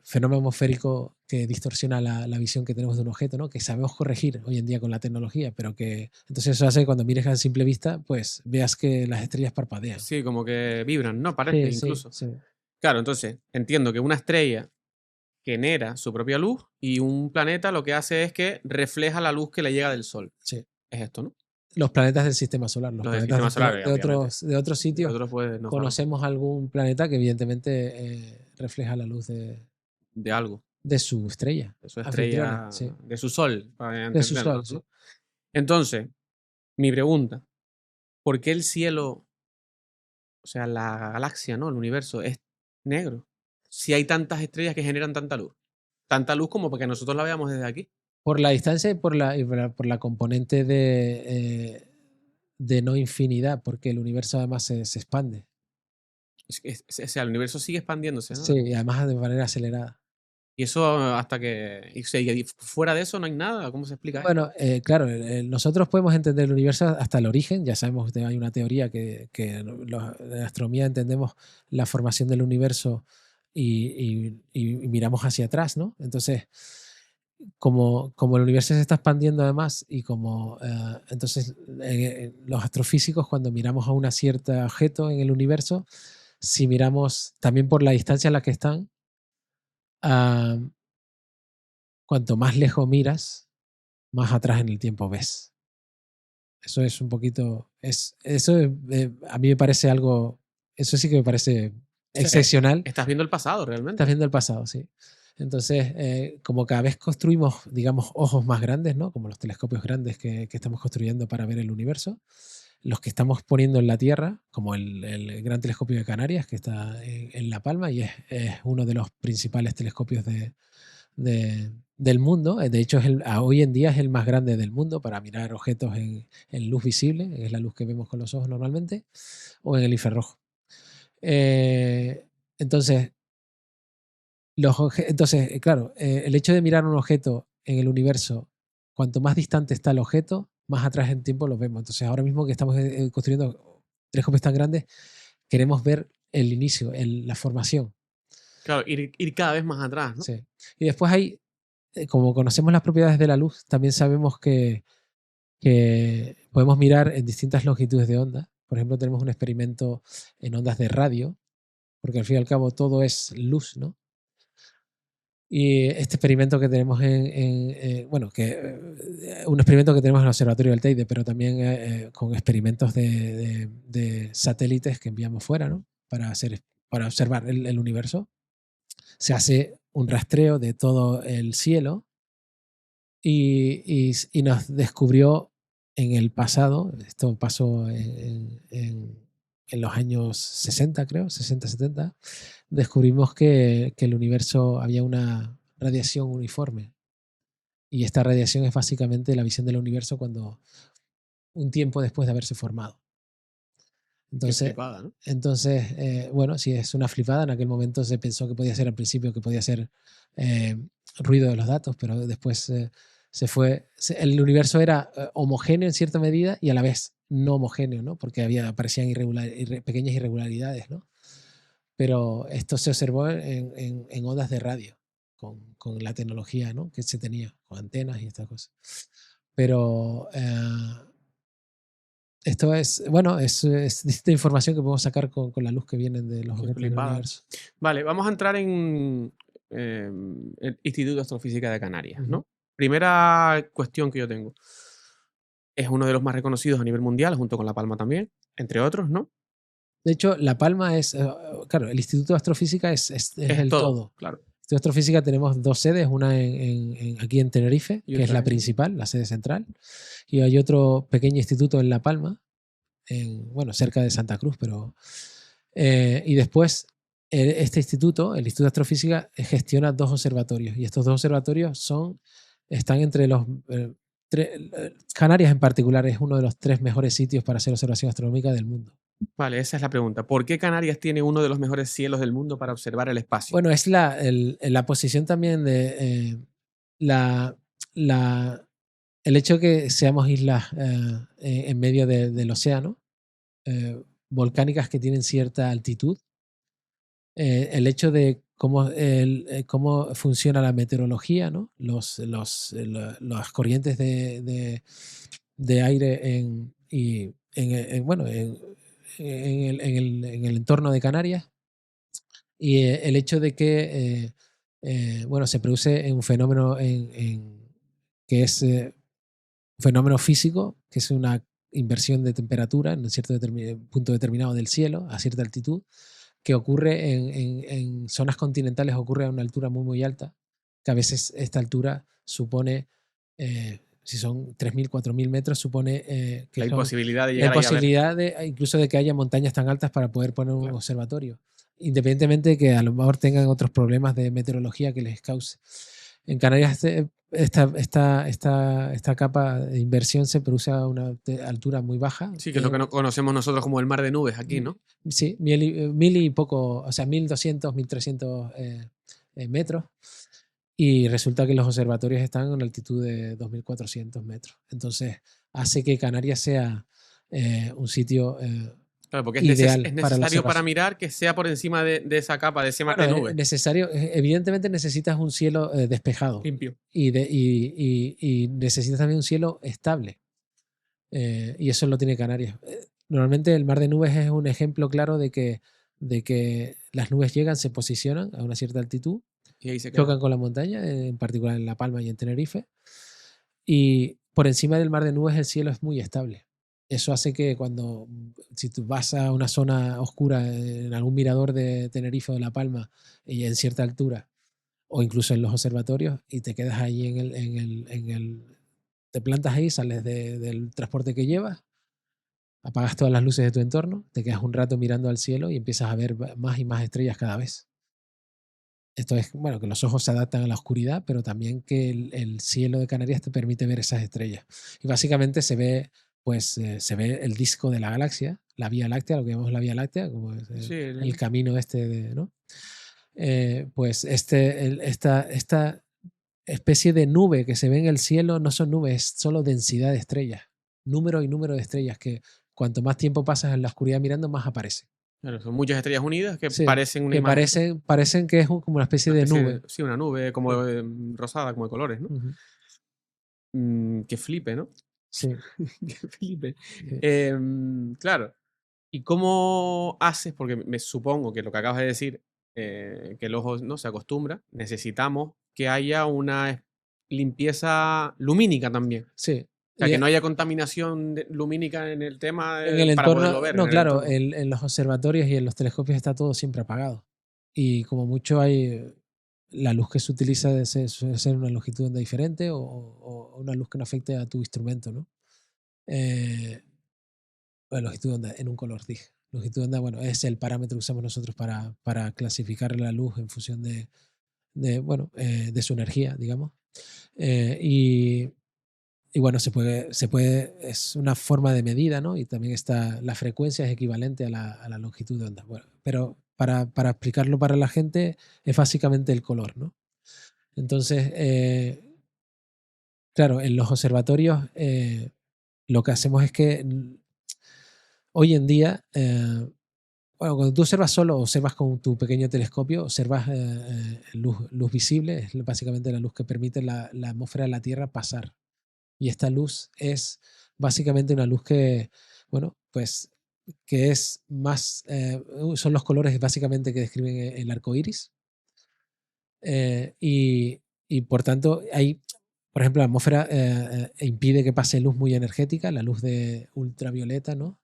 fenómeno atmosférico, que distorsiona la visión que tenemos de un objeto, ¿no? Que sabemos corregir hoy en día con la tecnología, pero que entonces eso hace que cuando mires a simple vista, pues veas que las estrellas parpadean. Sí, como que vibran, ¿no? Parece incluso. Sí. Claro, entonces entiendo que una estrella genera su propia luz y un planeta lo que hace es que refleja la luz que le llega del Sol. Sí. Es esto, ¿no? Los planetas del sistema solar. Los Los del planetas sistema solar, de obviamente. otros sitios. Nosotros pues no sabemos Conocemos algún planeta que evidentemente refleja la luz de algo, de su estrella de su anfitriona, estrella, sí. de su sol, para De su entendernos, sol, sí. ¿no? Entonces, mi pregunta, ¿por qué el cielo, o sea, la galaxia, ¿no? El universo es negro? Si hay tantas estrellas que generan tanta luz. Tanta luz como para que nosotros la veamos desde aquí. Por la distancia y por la componente de no infinidad, porque el universo además se expande. O sea, el universo sigue expandiéndose, ¿no? Sí, y además de manera acelerada. Y eso hasta que. Y, o sea, y fuera de eso no hay nada. ¿Cómo se explica esto? Bueno, claro, nosotros podemos entender el universo hasta el origen, ya sabemos que hay una teoría que en astronomía entendemos la formación del universo y miramos hacia atrás, ¿no? Entonces, como el universo se está expandiendo además y como entonces los astrofísicos cuando miramos a un cierto objeto en el universo, si miramos también por la distancia en la que están, ah, cuanto más lejos miras, más atrás en el tiempo ves. Eso es un poquito, a mí me parece algo, eso sí que me parece O sea, excepcional. estás viendo el pasado Estás realmente. viendo el pasado, sí. Entonces, como cada vez construimos, digamos, ojos más grandes, ¿no? Como los telescopios grandes que estamos construyendo para ver el universo, los que estamos poniendo en la Tierra, como el Gran Telescopio de Canarias, que está en La Palma y es uno de los principales telescopios del mundo. De hecho, hoy en día es el más grande del mundo para mirar objetos en luz visible, es la luz que vemos con los ojos normalmente, o en el infrarrojo. Entonces, claro, el hecho de mirar un objeto en el universo, cuanto más distante está el objeto, más atrás en tiempo lo vemos. Entonces, ahora mismo que estamos construyendo telescopios tan grandes, queremos ver el inicio, la formación. Claro, ir cada vez más atrás, ¿no? Sí. Y después hay, como conocemos las propiedades de la luz, también sabemos que podemos mirar en distintas longitudes de onda. Por ejemplo, tenemos un experimento en ondas de radio, porque al fin y al cabo todo es luz, ¿no? Y este experimento que tenemos un experimento que tenemos en el Observatorio del Teide, pero también con experimentos de satélites que enviamos fuera, ¿no? Para observar el universo. Se hace un rastreo de todo el cielo y nos descubrió en el pasado, esto pasó en los años 60, creo, 60, 70, descubrimos que el universo había una radiación uniforme. Y esta radiación es básicamente la visión del universo cuando un tiempo después de haberse formado. Qué Entonces, flipada, ¿no? bueno, sí, es una flipada. En aquel momento se pensó que podía ser al principio, que podía ser eh, ruido de los datos, pero después el universo era homogéneo en cierta medida y a la vez no homogéneo, ¿no? Porque aparecían pequeñas irregularidades, ¿no? Pero esto se observó en ondas de radio, con la tecnología, ¿no? Que se tenía, con antenas y estas cosas. Pero esto es, bueno, es distinta información que podemos sacar con la luz que viene de los Qué objetos del flipada. universo. Vale, vamos a entrar en el Instituto de Astrofísica de Canarias, Ujú. ¿no? Primera cuestión que yo tengo. Es uno de los más reconocidos a nivel mundial, junto con La Palma también, entre otros, ¿no? De hecho, La Palma claro, el Instituto de Astrofísica es Es el todo, todo. claro. El Instituto de Astrofísica tenemos dos sedes, una aquí en Tenerife, Y que es otra la en- principal, la sede central, y hay otro pequeño instituto en La Palma, bueno, cerca de Santa Cruz, pero... y después, este instituto, el Instituto de Astrofísica, gestiona dos observatorios, y estos dos observatorios están entre los... Canarias en particular es uno de los 3 mejores sitios para hacer observación astronómica del mundo. Vale, esa es la pregunta. ¿Por qué Canarias tiene uno de los mejores cielos del mundo para observar el espacio? Bueno, es la posición también de la, la- el hecho que seamos islas en medio del océano, eh, volcánicas que tienen cierta altitud, el hecho de cómo funciona la meteorología, ¿no? Las corrientes de aire en el entorno de Canarias y el hecho de que bueno, se produce un fenómeno que es un fenómeno físico, que es inversión de temperatura en un cierto punto determinado del cielo, a cierta altitud, que ocurre en zonas continentales, ocurre a una altura muy, muy alta, que a veces esta altura supone, si son 3.000, 4.000 metros, supone que La son imposibilidad de la llegar ahí a ver. imposibilidad incluso de que haya montañas tan altas para poder poner un Claro. observatorio, independientemente de que a lo mejor tengan otros problemas de meteorología que les cause. En Canarias esta capa de inversión se produce a una altura muy baja. Sí, que es lo que no conocemos nosotros como el mar de nubes aquí, ¿no? Sí, 1.000 y poco, o sea, 1.200, 1.300 metros. Y resulta que los observatorios están en altitud de 2.400 metros. Entonces, hace que Canarias sea un sitio Claro, porque ideal es para la necesario para observación. mirar que sea por encima de esa capa, de ese mar de Bueno, nubes. necesario, evidentemente necesitas un cielo despejado Limpio. y necesitas también un cielo estable. Y eso lo tiene Canarias. Normalmente el mar de nubes es un ejemplo claro de que las nubes llegan, se posicionan a una cierta altitud, Y ahí se queda. chocan con la montaña, en particular en La Palma y en Tenerife, y por encima del mar de nubes el cielo es muy estable. Eso hace que si tú vas a una zona oscura en algún mirador de Tenerife o de La Palma y en cierta altura, o incluso en los observatorios, y te quedas ahí te plantas ahí, sales del transporte que llevas, apagas todas las luces de tu entorno, te quedas un rato mirando al cielo y empiezas a ver más y más estrellas cada vez. Esto es, bueno, que los ojos se adaptan a la oscuridad, pero también que el cielo de Canarias te permite ver esas estrellas. Y básicamente se ve, pues, se ve el disco de la galaxia, la Vía Láctea, lo que llamamos la Vía Láctea, como es Sí, el camino ¿no? Pues esta especie de nube que se ve en el cielo no son nubes, es solo densidad de estrellas. Número y número de estrellas que cuanto más tiempo pasas en la oscuridad mirando, más aparece. claro, son muchas estrellas unidas que Sí, parecen una que imagen, ¿no? parecen que es como una especie Una de especie nube. de, sí, una nube como Sí. rosada, como de colores, ¿no? Ujú. Que flipe, ¿no? Sí. Que flipe. Sí. Claro. ¿Y cómo haces? Porque me supongo que lo que acabas de decir, que el ojo no se acostumbra, necesitamos que haya una limpieza lumínica también. Sí. O sea, Y que no haya contaminación lumínica en el tema en el para entorno, poderlo ver en no, el claro, entorno. en los observatorios y en los telescopios está todo siempre apagado. Y como mucho hay, la luz que se utiliza suele ser una longitud de onda diferente o una luz que no afecte a tu instrumento, ¿no? Eh, Bueno, longitud de onda en un color, dije. Longitud de onda, bueno, es el parámetro que usamos nosotros para clasificar la luz en función bueno, de su energía, digamos. Eh, y, y bueno, es una forma de medida, ¿no? Y también está, la frecuencia es equivalente a la longitud de onda. Bueno, pero para explicarlo para la gente es básicamente el color, ¿no? Entonces, claro, en los observatorios lo que hacemos es que hoy en día bueno, cuando tú observas solo, observas con tu pequeño telescopio, observas luz visible, es básicamente la luz que permite la atmósfera de la Tierra pasar. Y esta luz es básicamente una luz que, bueno, pues que es más, son los colores básicamente que describen el arco iris. Y por tanto, hay, por ejemplo, la atmósfera impide que pase luz muy energética, la luz de ultravioleta, ¿no?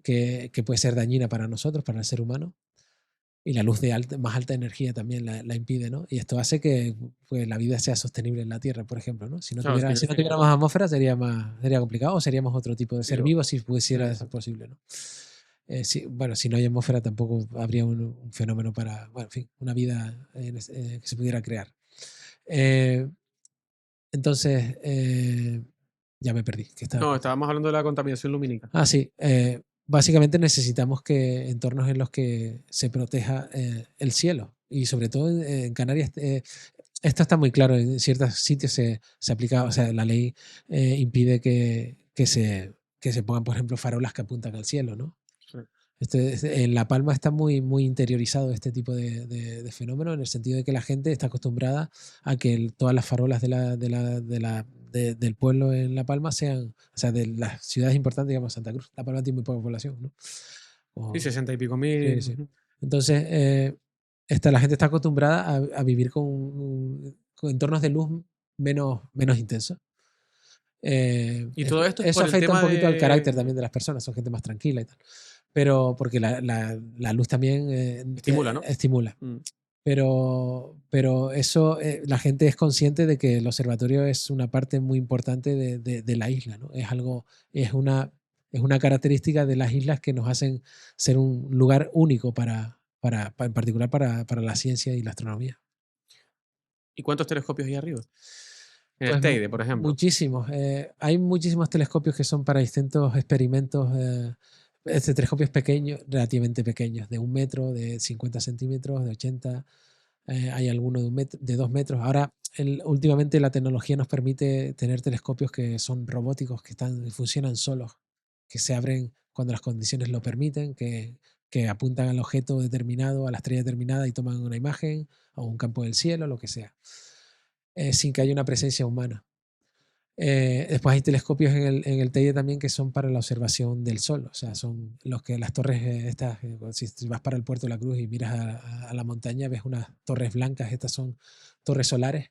Que puede ser dañina para nosotros, para el ser humano. Y la luz de más alta energía también la impide, ¿no? Y esto hace que pues, la vida sea sostenible en la Tierra, por ejemplo, ¿no? Claro, sí, Si no sí, tuviéramos atmósfera sería complicado o seríamos otro tipo de sí, ser vivo si pudiera ser exacto. posible, ¿no? Bueno, si no hay atmósfera tampoco habría un fenómeno bueno, en fin, una vida que se pudiera crear. Eh, entonces, ya me perdí. ¿Qué estaba No, pensando? estábamos hablando de la contaminación lumínica. Ah, sí. Básicamente necesitamos que entornos en los que se proteja el cielo y sobre todo en Canarias. Esto está muy claro, en ciertos sitios se aplica, o sea, la ley impide que se pongan, por ejemplo, farolas que apuntan al cielo, ¿no? Sí. En La Palma está muy, muy interiorizado este tipo de fenómeno, en el sentido de que la gente está acostumbrada a que todas las farolas del pueblo en La Palma sean, o sea, de las ciudades importantes, digamos Santa Cruz. La Palma tiene muy poca población, ¿no? Sí, O- 60 y pico sí, mil. sí. Ujú. Entonces, la gente está acostumbrada a vivir con entornos de luz menos intensos. Y todo esto es Eso por el afecta un tema poquito al carácter de... también de las personas, son gente más tranquila y tal. Pero porque la luz también Estimula, ¿no? estimula. Mm. Pero eso, la gente es consciente de que el observatorio es una parte muy importante de la isla, ¿no? Es algo, es una característica de las islas que nos hacen ser un lugar único en particular para la ciencia y la astronomía. ¿Y cuántos telescopios hay arriba? En el Pues Teide, por ejemplo. muchísimos. Hay muchísimos telescopios que son para distintos experimentos. Telescopios pequeños, relativamente pequeños, de 1 metro, de 50 centímetros, de 80. Hay algunos de 2 metros. Ahora, últimamente la tecnología nos permite tener telescopios que son robóticos, que funcionan solos, que se abren cuando las condiciones lo permiten, que apuntan al objeto determinado, a la estrella determinada y toman una imagen o un campo del cielo, lo que sea, sin que haya una presencia humana. Después hay telescopios en el Teide también que son para la observación del Sol, o sea, son los que las torres estas, si vas para el Puerto de la Cruz y miras a la montaña, ves unas torres blancas, estas son torres solares.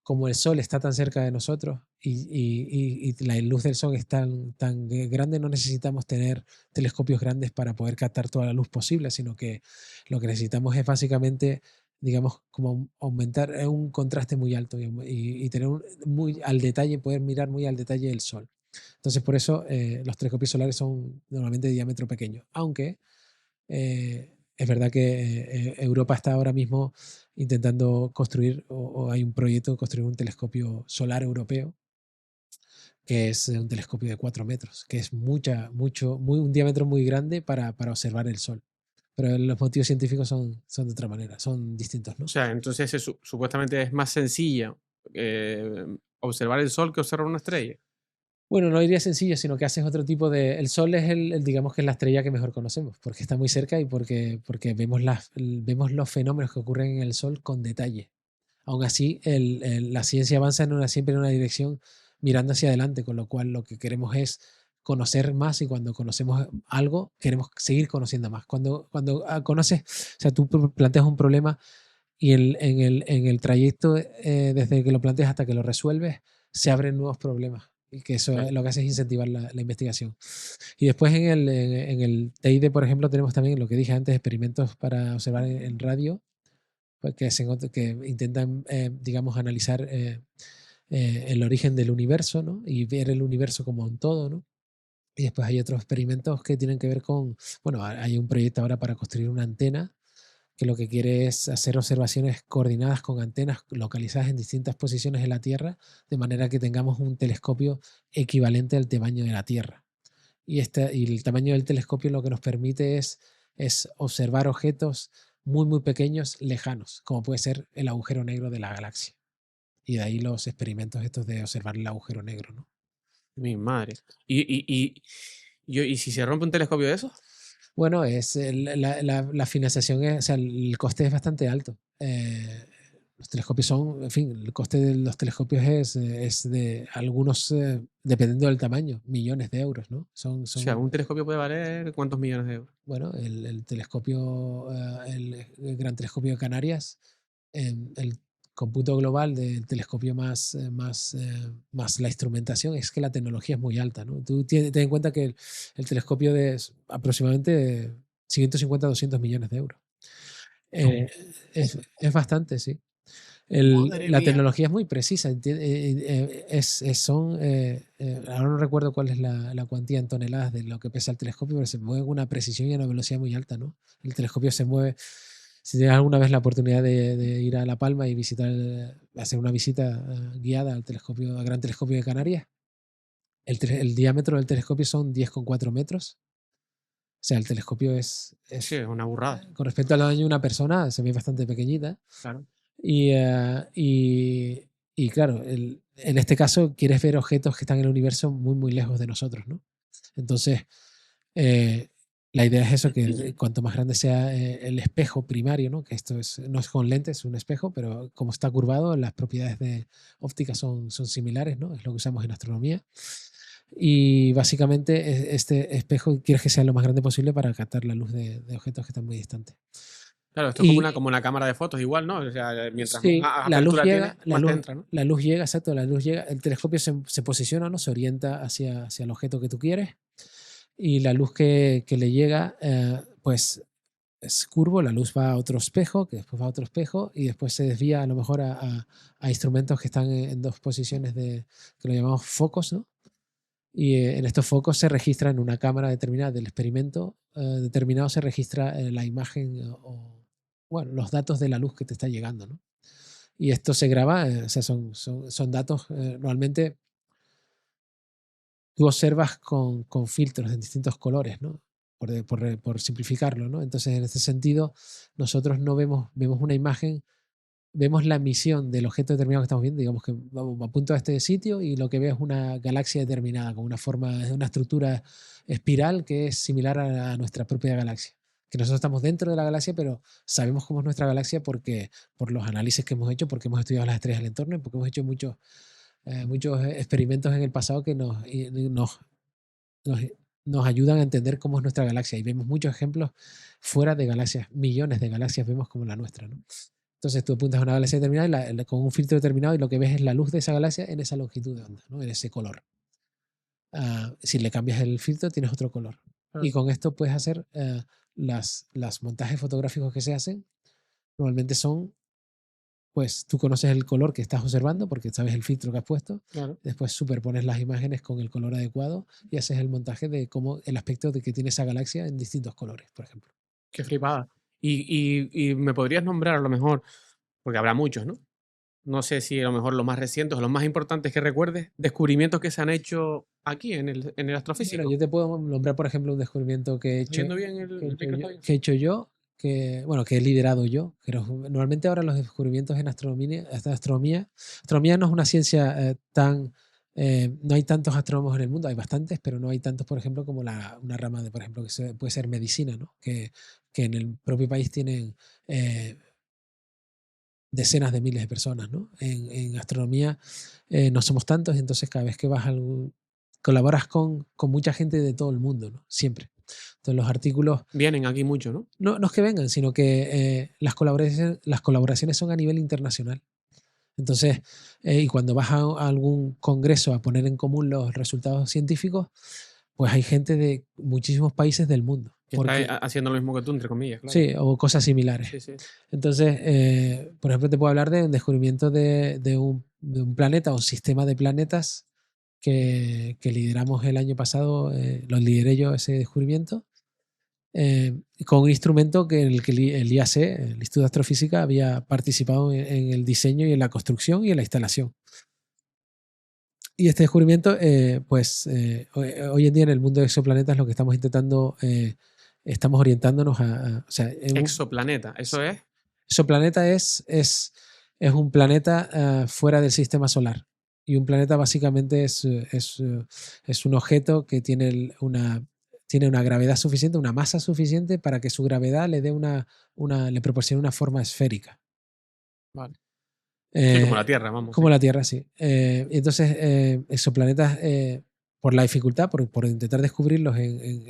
Como el Sol está tan cerca de nosotros y la luz del Sol es tan grande, no necesitamos tener telescopios grandes para poder captar toda la luz posible, sino que lo que necesitamos es básicamente, digamos, como aumentar un contraste muy alto y tener muy al detalle, poder mirar muy al detalle el Sol. Entonces, por eso los telescopios solares son normalmente de diámetro pequeño, aunque es verdad que Europa está ahora mismo intentando construir, o hay un proyecto de construir un telescopio solar europeo, que es un telescopio de 4 metros, que es un diámetro muy grande para observar el Sol. Pero los motivos científicos son de otra manera, son distintos, O ¿no? sea, entonces supuestamente es más sencilla observar el Sol que observar una estrella. Bueno, no diría sencillo, sino que haces otro tipo de... El Sol es digamos que es la estrella que mejor conocemos, porque está muy cerca y porque vemos los fenómenos que ocurren en el Sol con detalle. Aún así, la ciencia avanza siempre en una dirección mirando hacia adelante, con lo cual lo que queremos es conocer más y cuando conocemos algo, queremos seguir conociendo más. Cuando conoces, o sea, tú planteas un problema y en el trayecto desde que lo planteas hasta que lo resuelves, se abren nuevos problemas. Y que eso Claro. lo que hace es incentivar la investigación. Y después en el TEIDE, por ejemplo, tenemos también lo que dije antes, experimentos para observar en radio, pues, que intentan, digamos, analizar el origen del universo, ¿no? Y ver el universo como un todo, ¿no? Y después hay otros experimentos que tienen que ver con, bueno, hay un proyecto ahora para construir una antena que lo que quiere es hacer observaciones coordinadas con antenas localizadas en distintas posiciones de la Tierra, de manera que tengamos un telescopio equivalente al tamaño de la Tierra. Y el tamaño del telescopio lo que nos permite es observar objetos muy, muy pequeños, lejanos, como puede ser el agujero negro de la galaxia. Y de ahí los experimentos estos de observar el agujero negro, ¿no? Mi madre. ¿Y si se rompe un telescopio de eso? Bueno, la financiación, o sea, el coste es bastante alto. Los telescopios son, en fin, el coste de los telescopios es de algunos, dependiendo del tamaño, millones de euros, ¿no? O sea, un telescopio puede valer ¿cuántos millones de euros? Bueno, el telescopio, el Gran Telescopio de Canarias, el cómputo global del telescopio más la instrumentación, es que la tecnología es muy alta, ¿no? Tú ten en cuenta que el telescopio es aproximadamente 150 a 200 millones de euros. Eh, es bastante, sí. Madre La mía. tecnología es muy precisa. Ahora no recuerdo cuál es la cuantía en toneladas de lo que pesa el telescopio, pero se mueve con una precisión y una velocidad muy alta, ¿no? El telescopio se mueve. Si tienes alguna vez la oportunidad de ir a La Palma y hacer una visita guiada al Gran Telescopio de Canarias, el diámetro del telescopio son 10,4 metros. O sea, el telescopio Sí, es una burrada. con respecto al tamaño de una persona, se ve bastante pequeñita. Claro. Y, eh, y, y claro, en este caso quieres ver objetos que están en el universo muy, muy lejos de nosotros, ¿no? Entonces, eh, la idea es eso, que cuanto más grande sea el espejo primario, ¿no? Que no es con lentes, es un espejo, pero como está curvado, las propiedades de óptica son similares, ¿no? Es lo que usamos en astronomía. Y básicamente este espejo quieres que sea lo más grande posible para captar la luz de objetos que están muy distantes. Claro, esto es Y como una cámara de fotos igual, ¿no? O sea, mientras sí, más la luz apertura llega, tiene, más te entra, ¿no? la luz llega, exacto, la luz llega, el telescopio se posiciona, ¿no? Se orienta hacia el objeto que tú quieres y la luz que le llega, pues es curvo, la luz va a otro espejo, que después va a otro espejo y después se desvía a lo mejor a instrumentos que están en dos posiciones que lo llamamos focos, ¿no? Y en estos focos se registra en una cámara determinada del experimento determinado, se registra la imagen bueno, los datos de la luz que te está llegando, ¿no? Y esto se graba, o sea, son datos, normalmente tú observas con filtros en distintos colores, ¿no? Por simplificarlo, ¿no? Entonces, en ese sentido, nosotros no vemos una imagen, vemos la emisión del objeto determinado que estamos viendo, digamos que vamos, apunto a este sitio y lo que veo es una galaxia determinada, con una forma, una estructura espiral que es similar a nuestra propia galaxia. Que nosotros estamos dentro de la galaxia, pero sabemos cómo es nuestra galaxia por los análisis que hemos hecho, porque hemos estudiado las estrellas del entorno y porque hemos hecho muchos experimentos en el pasado que nos, nos ayudan a entender cómo es nuestra galaxia. Y vemos muchos ejemplos fuera de galaxias, millones de galaxias vemos como la nuestra, ¿no? Entonces tú apuntas a una galaxia determinada con un filtro determinado y lo que ves es la luz de esa galaxia en esa longitud de onda, ¿no? En ese color. Si le cambias el filtro tienes otro color. Y con esto puedes hacer las montajes fotográficos que se hacen. Normalmente son, pues tú conoces el color que estás observando porque sabes el filtro que has puesto. Claro. Después superpones las imágenes con el color adecuado y haces el montaje de cómo el aspecto de que tiene esa galaxia en distintos colores, por ejemplo. Qué flipada. Y me podrías nombrar a lo mejor, porque habrá muchos, ¿no? No sé si a lo mejor los más recientes o los más importantes que recuerdes, descubrimientos que se han hecho aquí en el Bueno, astrofísico. yo te puedo nombrar, por ejemplo, un descubrimiento que he ¿Estás hecho, oyendo bien el micro? ¿Está bien? que he hecho yo, bueno, que he liderado yo. Pero normalmente ahora los descubrimientos en astronomía no es una ciencia no hay tantos astrónomos en el mundo, hay bastantes, pero no hay tantos, por ejemplo, como una rama de, por ejemplo, puede ser medicina, ¿no? Que en el propio país tienen decenas de miles de personas, ¿no? En astronomía no somos tantos, y entonces cada vez que colaboras con mucha gente de todo el mundo, ¿no? Siempre. Entonces los artículos Vienen aquí mucho, ¿no? no es que vengan, sino que las colaboraciones son a nivel internacional. Entonces, y cuando vas a algún congreso a poner en común los resultados científicos, pues hay gente de muchísimos países del mundo. Que está haciendo lo mismo que tú, entre comillas, claro. Sí, o cosas similares. Sí, sí. Entonces, por ejemplo, te puedo hablar de un descubrimiento de un planeta o un sistema de planetas que lideramos el año pasado, lo lideré yo ese descubrimiento, con un instrumento en el que el IAC, el Instituto de Astrofísica, había participado en el diseño y en la construcción y en la instalación. Y este descubrimiento, pues hoy en día en el mundo de exoplanetas lo que estamos intentando, estamos orientándonos o sea, Exoplaneta, eso es. Exoplaneta es un planeta fuera del sistema solar. Y un planeta básicamente es un objeto que tiene una gravedad suficiente, una masa suficiente para que su gravedad le dé le proporcione una forma esférica. Vale. Sí, como la Tierra, vamos. Como sí. la Tierra, sí. Y entonces, exoplanetas, por la dificultad, por intentar descubrirlos,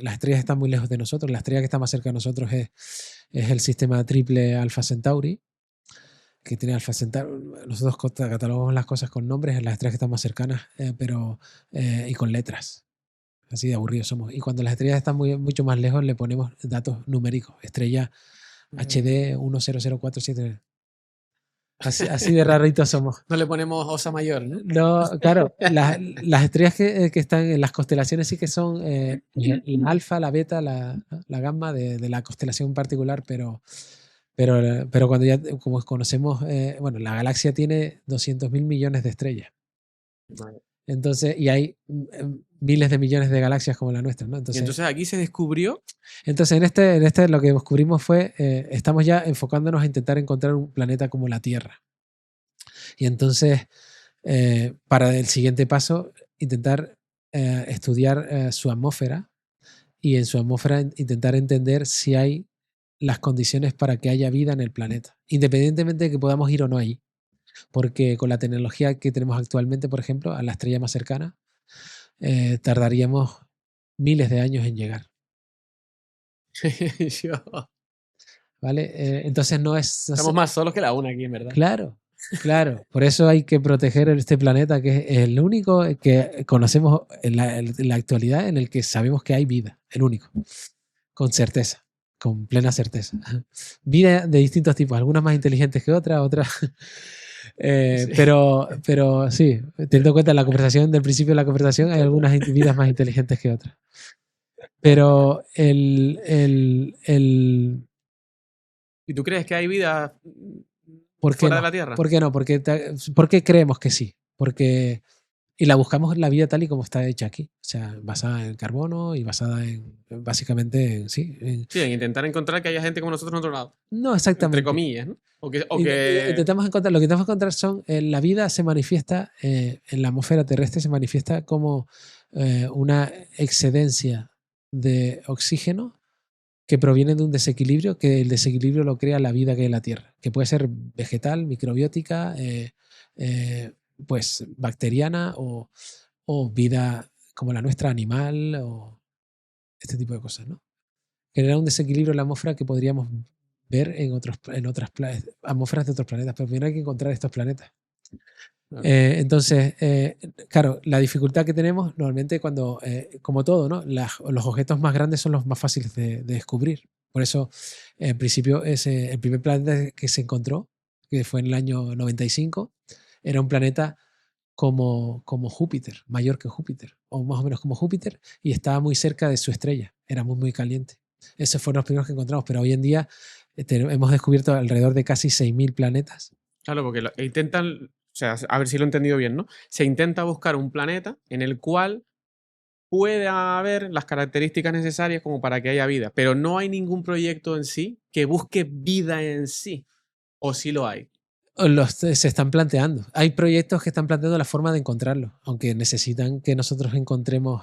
las estrellas están muy lejos de nosotros. La estrella que está más cerca de nosotros es el sistema triple Alpha Centauri, que tiene Alpha Centauri. Nosotros catalogamos las cosas con nombres, las estrellas que están más cercanas, y con letras. Así de aburridos somos. Y cuando las estrellas están mucho más lejos, le ponemos datos numéricos. Estrella HD 100473. Así de raritos somos. No le ponemos Osa Mayor, ¿no? No, claro, las estrellas que están en las constelaciones sí que son la alfa, la beta, la gamma de la constelación en particular, pero cuando ya, como conocemos, bueno, la galaxia tiene 200.000 millones de estrellas. Vale. Entonces, y hay miles de millones de galaxias como la nuestra, ¿no? Y entonces aquí se descubrió. Entonces, en este lo que descubrimos fue, estamos ya enfocándonos a intentar encontrar un planeta como la Tierra. Y entonces, para el siguiente paso, intentar estudiar su atmósfera y en su atmósfera intentar entender si hay las condiciones para que haya vida en el planeta, independientemente de que podamos ir o no allí. Porque con la tecnología que tenemos actualmente, por ejemplo, a la estrella más cercana, tardaríamos miles de años en llegar. ¿vale? Entonces no es... Estamos más solos que la una aquí, en verdad. Claro, claro. Por eso hay que proteger este planeta, que es el único que conocemos en la actualidad en el que sabemos que hay vida. El único. Con certeza. Con plena certeza. Vida de distintos tipos. Algunas más inteligentes que otras, otras... Sí. Pero sí, teniendo en cuenta la conversación del principio de la conversación, hay algunas vidas más inteligentes que otras. Pero ¿Y tú crees que hay vida ¿por qué fuera de no? la Tierra? ¿Por qué no? ¿Por qué creemos que sí? Porque y la buscamos en la vida tal y como está hecha aquí. O sea, basada en carbono y basada en, básicamente, sí. Sí, en intentar encontrar que haya gente como nosotros en otro lado. No Entre exactamente. comillas, ¿no? O que... Intentamos encontrar, lo que intentamos encontrar son, la vida se manifiesta, en la atmósfera terrestre se manifiesta como una excedencia de oxígeno que proviene de un desequilibrio, que el desequilibrio lo crea la vida que hay en la Tierra, que puede ser vegetal, microbiótica, pues bacteriana o vida como la nuestra, animal o este tipo de cosas, ¿no? Genera un desequilibrio en la atmósfera que podríamos ver en otras atmósferas de otros planetas, pero primero hay que encontrar estos planetas. Claro. Entonces, claro, la dificultad que tenemos normalmente cuando, como todo, ¿no? Los objetos más grandes son los más fáciles de descubrir. Por eso, en principio, el primer planeta que se encontró, que fue en el año 95, era un planeta como Júpiter, mayor que Júpiter, o más o menos como Júpiter, y estaba muy cerca de su estrella, era muy, muy caliente. Esos fueron los primeros que encontramos, pero hoy en día hemos descubierto alrededor de casi 6.000 planetas. Claro, porque intentan, o sea, a ver si lo he entendido bien, ¿no? Se intenta buscar un planeta en el cual pueda haber las características necesarias como para que haya vida, pero no hay ningún proyecto en sí que busque vida en sí, o sí lo hay. Se están planteando. Hay proyectos que están planteando la forma de encontrarlo, aunque necesitan que nosotros encontremos,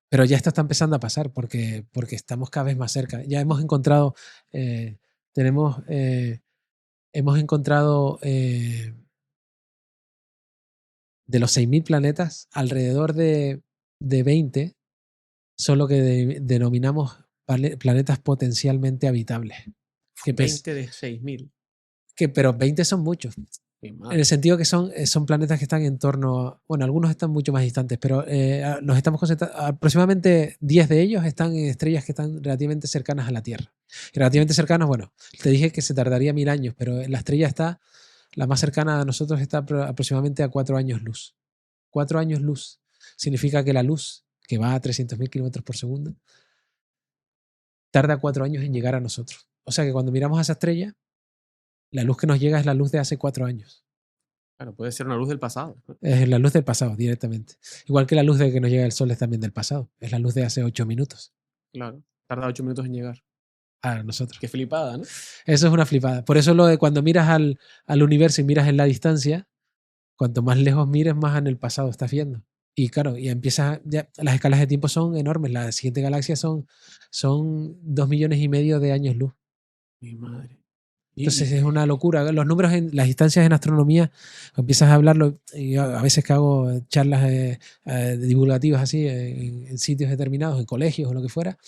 pero ya esto está empezando a pasar porque estamos cada vez más cerca. Ya hemos encontrado, tenemos, hemos encontrado de los 6.000 planetas, alrededor de 20 son lo que denominamos planetas potencialmente habitables. Que, 20 de 6.000. pero 20 son muchos. En el sentido que son planetas que están en torno, bueno, algunos están mucho más distantes, pero nos estamos concentrando, aproximadamente 10 de ellos están en estrellas que están relativamente cercanas a la Tierra. Y relativamente cercanas, bueno, te dije que se tardaría 1.000 años, pero la estrella la más cercana a nosotros está aproximadamente a 4 años luz. 4 años luz significa que la luz, que va a 300.000 kilómetros por segundo, tarda 4 años en llegar a nosotros. O sea que cuando miramos a esa estrella, la luz que nos llega es la luz de hace 4 años. Claro, puede ser una luz del pasado. Es la luz del pasado, directamente. Igual que la luz de que nos llega el sol es también del pasado. Es la luz de hace 8 minutos Claro, tarda 8 minutos en llegar. a nosotros. Qué flipada, ¿no? Eso es una flipada. Por eso lo de cuando miras al universo y miras en la distancia, cuanto más lejos mires, más en el pasado estás viendo. Y claro, ya las escalas de tiempo son enormes. La siguiente galaxia son 2,5 millones de años luz. Mi madre. Entonces es una locura. Los números en las distancias en astronomía, empiezas a hablarlo, y a veces que hago charlas divulgativas así en sitios determinados, en colegios o lo que fuera,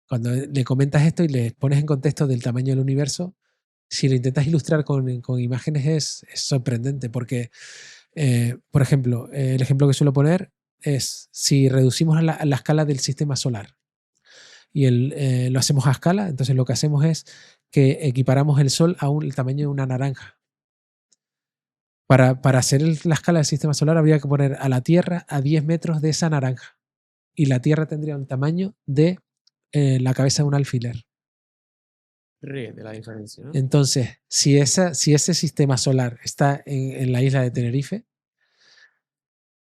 cuando le comentas esto y le pones en contexto del tamaño del universo, si lo intentas ilustrar con imágenes es sorprendente porque, por ejemplo, el ejemplo que suelo poner es si reducimos a la escala del sistema solar y lo hacemos a escala, entonces lo que hacemos es que equiparamos el Sol a el tamaño de una naranja. Para hacer la escala del sistema solar habría que poner a la Tierra a 10 metros de esa naranja y la Tierra tendría un tamaño de la cabeza de un alfiler. De la diferencia, ¿no? Entonces, si ese sistema solar está en la isla de Tenerife,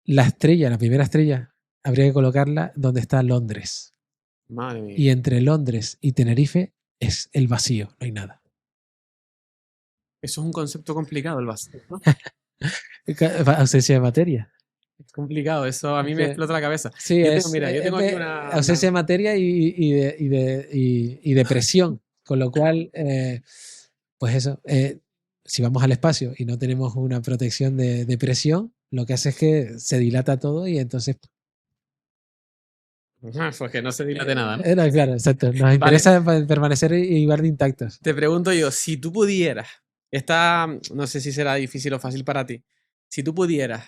la primera estrella, habría que colocarla donde está Londres. Madre mía. Y entre Londres y Tenerife es el vacío, no hay nada. Eso es un concepto complicado, el vacío, ¿no? Ausencia de materia. Es complicado, eso a mí me explota la cabeza. Sí, yo tengo aquí ausencia de materia y de presión, con lo cual, pues eso, si vamos al espacio y no tenemos una protección de presión, lo que hace es que se dilata todo y entonces... Pues que no se dilate nada, ¿no? No, claro, exacto. Nos interesa permanecer igual de intactos. Te pregunto yo, si tú pudieras, no sé si será difícil o fácil para ti, si tú pudieras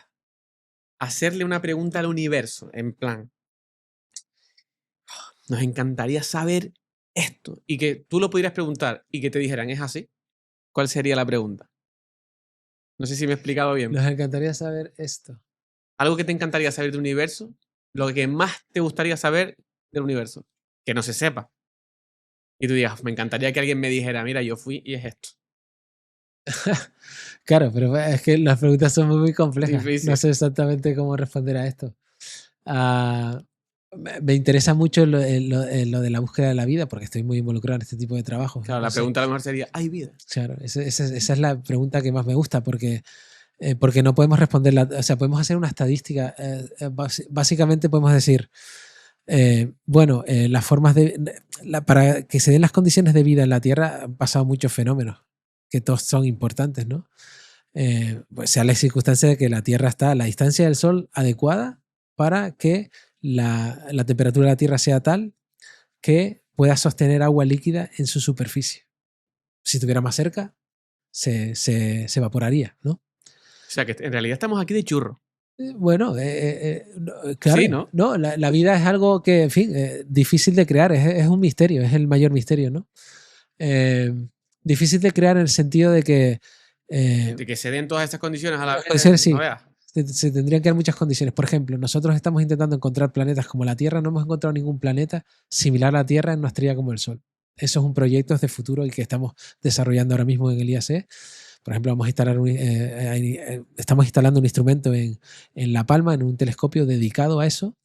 hacerle una pregunta al universo, en plan, nos encantaría saber esto, y que tú lo pudieras preguntar y que te dijeran, ¿es así? ¿Cuál sería la pregunta? No sé si me he explicado bien. Nos encantaría saber esto. Algo que te encantaría saber del universo, lo que más te gustaría saber del universo, que no se sepa. Y tú digas, me encantaría que alguien me dijera, mira, yo fui y es esto. Claro, pero es que las preguntas son muy complejas. Difícil. No sé exactamente cómo responder a esto. Me interesa mucho lo de la búsqueda de la vida, porque estoy muy involucrado en este tipo de trabajo. Claro, la pregunta a lo mejor sería, ¿hay vida? Claro, esa es la pregunta que más me gusta, porque no podemos responderla. O sea, podemos hacer una estadística. Básicamente podemos decir, bueno, las formas para que se den las condiciones de vida en la Tierra han pasado muchos fenómenos, que todos son importantes, ¿no? Pues sea la circunstancia de que la Tierra está a la distancia del Sol adecuada para que la temperatura de la Tierra sea tal que pueda sostener agua líquida en su superficie. Si estuviera más cerca, se evaporaría, ¿no? O sea, que en realidad estamos aquí de churro. Bueno, claro, Sí, ¿no? no, la vida es algo que, en fin, difícil de crear, es un misterio, es el mayor misterio, ¿no? Difícil de crear en el sentido de que... De que se den todas estas condiciones a la vez. Condiciones, sí. No veas. Se tendrían que dar muchas condiciones. Por ejemplo, nosotros estamos intentando encontrar planetas como la Tierra, no hemos encontrado ningún planeta similar a la Tierra en una estrella como el Sol. Eso es un proyecto de futuro y que estamos desarrollando ahora mismo en el IAC. Por ejemplo, vamos a instalar estamos instalando un instrumento en La Palma, en un telescopio dedicado a eso,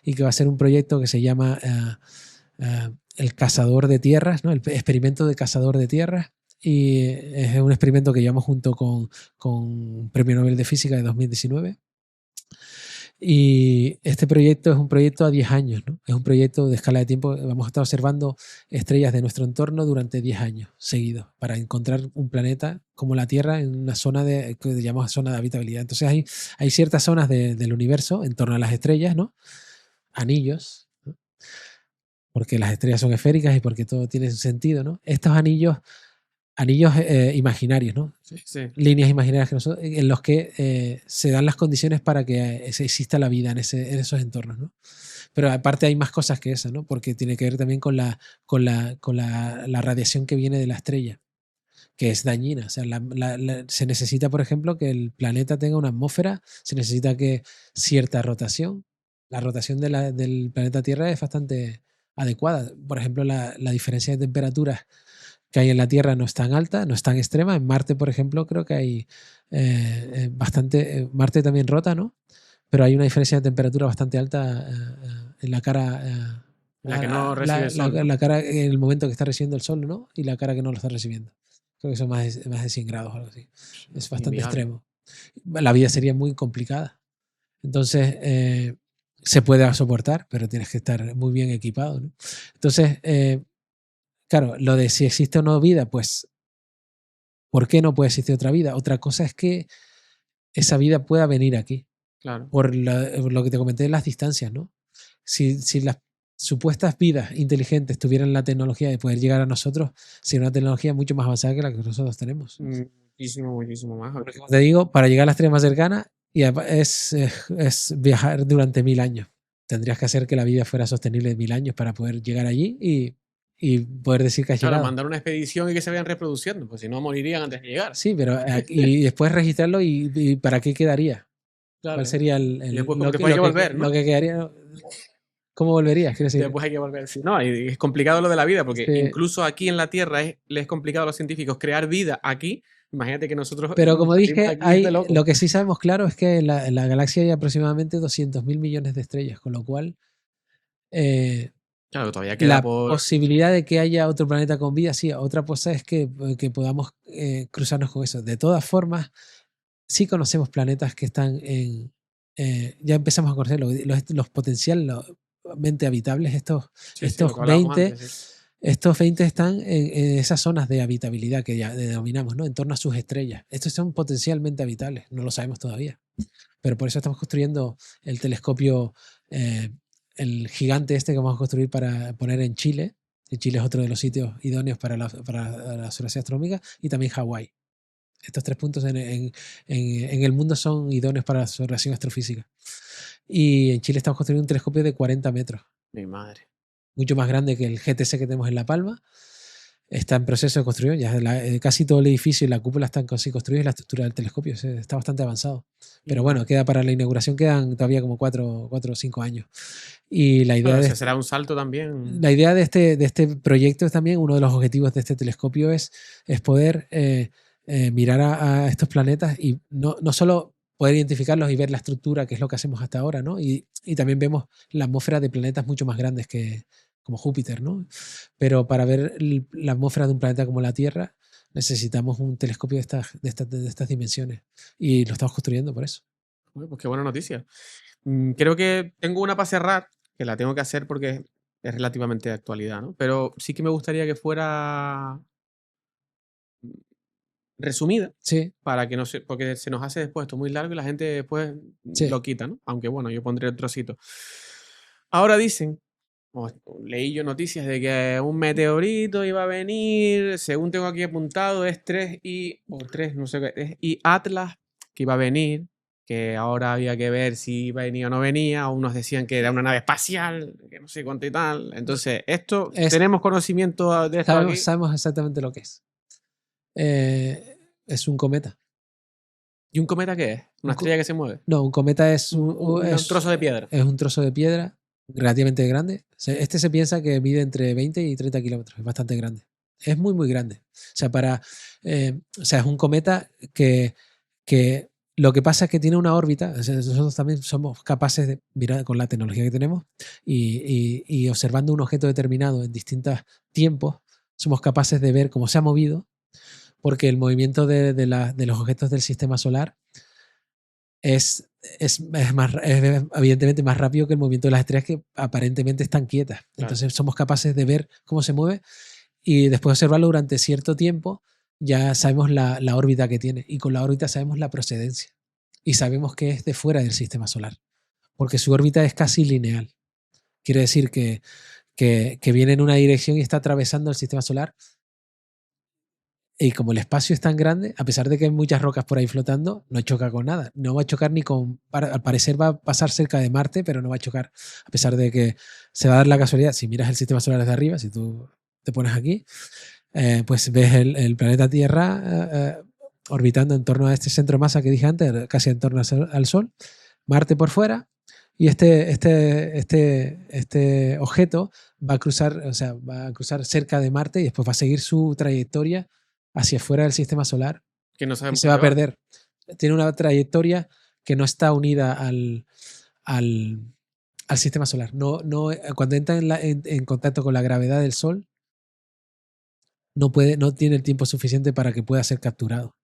y que va a ser un proyecto que se llama el cazador de tierras, ¿no? El experimento de cazador de tierras. Y es un experimento que llevamos junto con un Premio Nobel de Física de 2019. Y este proyecto es un proyecto a 10 años, ¿no? Es un proyecto de escala de tiempo. Vamos a estar observando estrellas de nuestro entorno durante 10 años seguidos para encontrar un planeta como la Tierra en una zona que llamamos zona de habitabilidad. Entonces hay ciertas zonas del universo en torno a las estrellas, ¿no? Anillos, ¿no? Porque las estrellas son esféricas y porque todo tiene sentido, ¿no? Estos anillos imaginarios, ¿no? Sí, sí. Líneas imaginarias en los que se dan las condiciones para que exista la vida en esos entornos, ¿no? Pero aparte hay más cosas que eso, ¿no? Porque tiene que ver también con la radiación que viene de la estrella, que es dañina. O sea, se necesita, por ejemplo, que el planeta tenga una atmósfera, se necesita que cierta rotación. La rotación del planeta Tierra es bastante adecuada. Por ejemplo, la diferencia de temperaturas que hay en la Tierra no es tan alta, no es tan extrema. En Marte, por ejemplo, creo que hay bastante... Marte también rota, ¿no? Pero hay una diferencia de temperatura bastante alta en la cara... La que no recibe el sol, ¿no? La cara en el momento que está recibiendo el sol, ¿no? Y la cara que no lo está recibiendo. Creo que son más de 100 grados o algo así. Es bastante extremo. La vida sería muy complicada. Entonces, se puede soportar, pero tienes que estar muy bien equipado, ¿no? Entonces, claro, lo de si existe o no vida, pues, ¿por qué no puede existir otra vida? Otra cosa es que esa vida pueda venir aquí. Claro. Por lo que te comenté de las distancias, ¿no? Si las supuestas vidas inteligentes tuvieran la tecnología de poder llegar a nosotros, sería una tecnología mucho más avanzada que la que nosotros tenemos. Muchísimo más. Porque, como te digo, para llegar a la estrella más cercana es viajar durante 1000 años. Tendrías que hacer que la vida fuera sostenible 1000 años para poder llegar allí y poder decir que has llegado. Mandar una expedición y que se vayan reproduciendo, pues si no morirían antes de llegar. Sí, pero y después registrarlo y ¿para qué quedaría? Claro. ¿Cuál sería después hay que volver, ¿no? Lo que quedaría? ¿Cómo volverías? Quiero decir, después hay que volver. Sí, no, y es complicado lo de la vida, porque sí. incluso aquí en la Tierra les es complicado a los científicos crear vida aquí. Imagínate que nosotros... Pero como dije, lo que sí sabemos claro es que en la galaxia hay aproximadamente 200.000 millones de estrellas, con lo cual claro, todavía queda la posibilidad de que haya otro planeta con vida, sí. Otra cosa es que podamos cruzarnos con eso. De todas formas, sí conocemos planetas que están ya empezamos a conocer los potencialmente habitables, estos 20... Antes, sí. Estos 20 están en esas zonas de habitabilidad que ya denominamos, ¿no? En torno a sus estrellas. Estos son potencialmente habitables, no lo sabemos todavía. Pero por eso estamos construyendo el telescopio el gigante este que vamos a construir para poner en Chile. Y Chile es otro de los sitios idóneos para la observación astronómica, y también Hawái. Estos 3 puntos en el mundo son idóneos para la observación astrofísica. Y en Chile estamos construyendo un telescopio de 40 metros. Mi madre. Mucho más grande que el GTC que tenemos en La Palma. Está en proceso de construcción. Ya casi todo el edificio y la cúpula están casi construidos, y la estructura del telescopio está bastante avanzado. Pero bueno, queda para la inauguración, quedan todavía como 4 o 5 años. Y la idea, Pero será un salto también. La idea de este proyecto es también, uno de los objetivos de este telescopio es poder mirar a estos planetas y no solo poder identificarlos y ver la estructura, que es lo que hacemos hasta ahora, ¿no? Y también vemos la atmósfera de planetas mucho más grandes como Júpiter, ¿no? Pero para ver la atmósfera de un planeta como la Tierra necesitamos un telescopio de estas dimensiones, y lo estamos construyendo por eso. Pues qué buena noticia. Creo que tengo una para cerrar, que la tengo que hacer porque es relativamente de actualidad, ¿no? Pero sí que me gustaría que fuera resumida, Sí, para que no se, porque se nos hace después esto muy largo y la gente después sí. lo quita, ¿no? Aunque bueno, yo pondré el trocito. Ahora dicen, o leí yo noticias de que un meteorito iba a venir, según tengo aquí apuntado, es 3I, o 3, no sé qué, es y Atlas, que iba a venir, que ahora había que ver si venía o no venía, unos decían que era una nave espacial, que no sé cuánto y tal. Entonces, esto, tenemos conocimiento de esto aquí. Sabemos exactamente lo que es. Es un cometa. ¿Y un cometa qué es? ¿Una estrella que se mueve? No, un cometa es un trozo de piedra. Es un trozo de piedra relativamente grande. Este se piensa que mide entre 20 y 30 kilómetros. Es bastante grande. Es muy, muy grande. O sea, es un cometa que lo que pasa es que tiene una órbita. O sea, nosotros también somos capaces de mirar con la tecnología que tenemos y observando un objeto determinado en distintos tiempos, somos capaces de ver cómo se ha movido, porque el movimiento de los objetos del sistema solar es evidentemente más rápido que el movimiento de las estrellas, que aparentemente están quietas. Claro. Entonces somos capaces de ver cómo se mueve, y después de observarlo durante cierto tiempo ya sabemos la órbita que tiene, y con la órbita sabemos la procedencia y sabemos que es de fuera del sistema solar, porque su órbita es casi lineal. Quiere decir que viene en una dirección y está atravesando el sistema solar. Y como el espacio es tan grande, a pesar de que hay muchas rocas por ahí flotando, no choca con nada. No va a chocar ni con... Al parecer va a pasar cerca de Marte, pero no va a chocar. A pesar de que se va a dar la casualidad, si miras el sistema solar desde arriba, si tú te pones aquí, pues ves el planeta Tierra orbitando en torno a este centro de masa que dije antes, casi en torno al Sol, Marte por fuera, y este objeto va a cruzar cerca de Marte, y después va a seguir su trayectoria hacia fuera del sistema solar, que no y sabemos se va a perder. Tiene una trayectoria que no está unida al sistema solar. Cuando entra en contacto con la gravedad del Sol, no tiene el tiempo suficiente para que pueda ser capturado.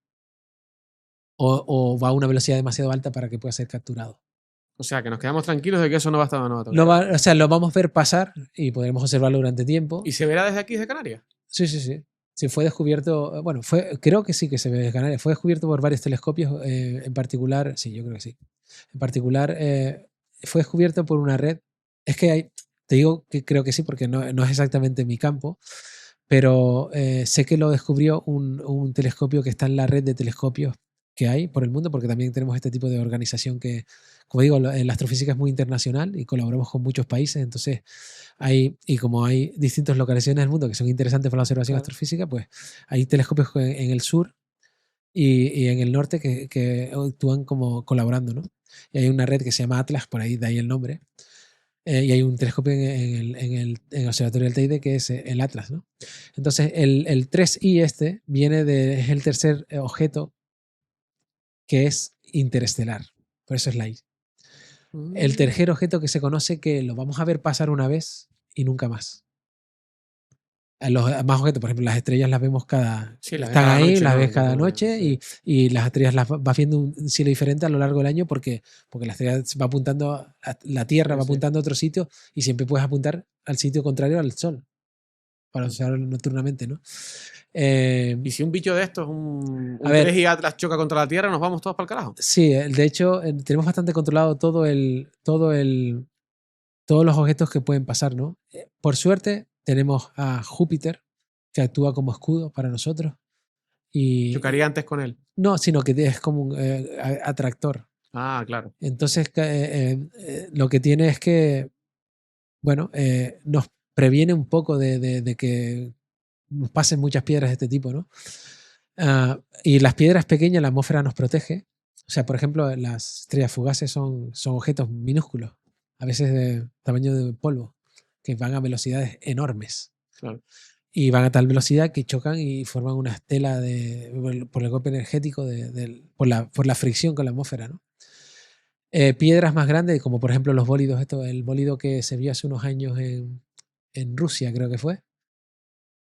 O va a una velocidad demasiado alta para que pueda ser capturado. O sea, que nos quedamos tranquilos de que eso no va a estar lo vamos a ver pasar y podremos observarlo durante tiempo. ¿Y se verá desde aquí, desde Canarias? Sí. Sí, fue descubierto, bueno, creo que sí que se ve desde Canarias. Fue descubierto por varios telescopios, en particular, sí, yo creo que sí. En particular, fue descubierto por una red. Es que te digo que creo que sí, porque no es exactamente mi campo, pero sé que lo descubrió un telescopio que está en la red de telescopios que hay por el mundo, porque también tenemos este tipo de organización que, como digo, la astrofísica es muy internacional y colaboramos con muchos países. Entonces y como hay distintas localizaciones del mundo que son interesantes para la observación astrofísica, pues hay telescopios en el sur y en el norte que actúan como colaborando, ¿no? Y hay una red que se llama Atlas, por ahí, de ahí el nombre. Y hay un telescopio en el observatorio del Teide que es el Atlas, ¿no? Entonces el 3I es el tercer objeto que es interestelar, por eso es la I. El tercer objeto que se conoce, que lo vamos a ver pasar una vez y nunca más. Los más objetos, por ejemplo, las estrellas las vemos están ahí, las ves cada noche, y las estrellas las vas viendo un cielo diferente a lo largo del año, porque la estrella va apuntando, la Tierra va apuntando a otro sitio, y siempre puedes apuntar al sitio contrario al Sol para observarlo nocturnamente, ¿no? Y si un bicho de estos, un 3i Atlas choca contra la Tierra, nos vamos todos para el carajo. Sí, de hecho, tenemos bastante controlado todo el todos los objetos que pueden pasar, ¿no? Por suerte, tenemos a Júpiter, que actúa como escudo para nosotros. Y, ¿Chocaría antes con él? No, sino que es como un atractor. Ah, claro. Entonces, lo que tiene es que, bueno, nos previene un poco de que nos pasen muchas piedras de este tipo, ¿no? Y las piedras pequeñas, la atmósfera nos protege. O sea, por ejemplo, las estrellas fugaces son objetos minúsculos, a veces de tamaño de polvo, que van a velocidades enormes. Claro. Y van a tal velocidad que chocan y forman una estela por el golpe energético, por la fricción con la atmósfera, ¿no? Piedras más grandes, como por ejemplo los bólidos, el bólido que se vio hace unos años en Rusia, creo que fue.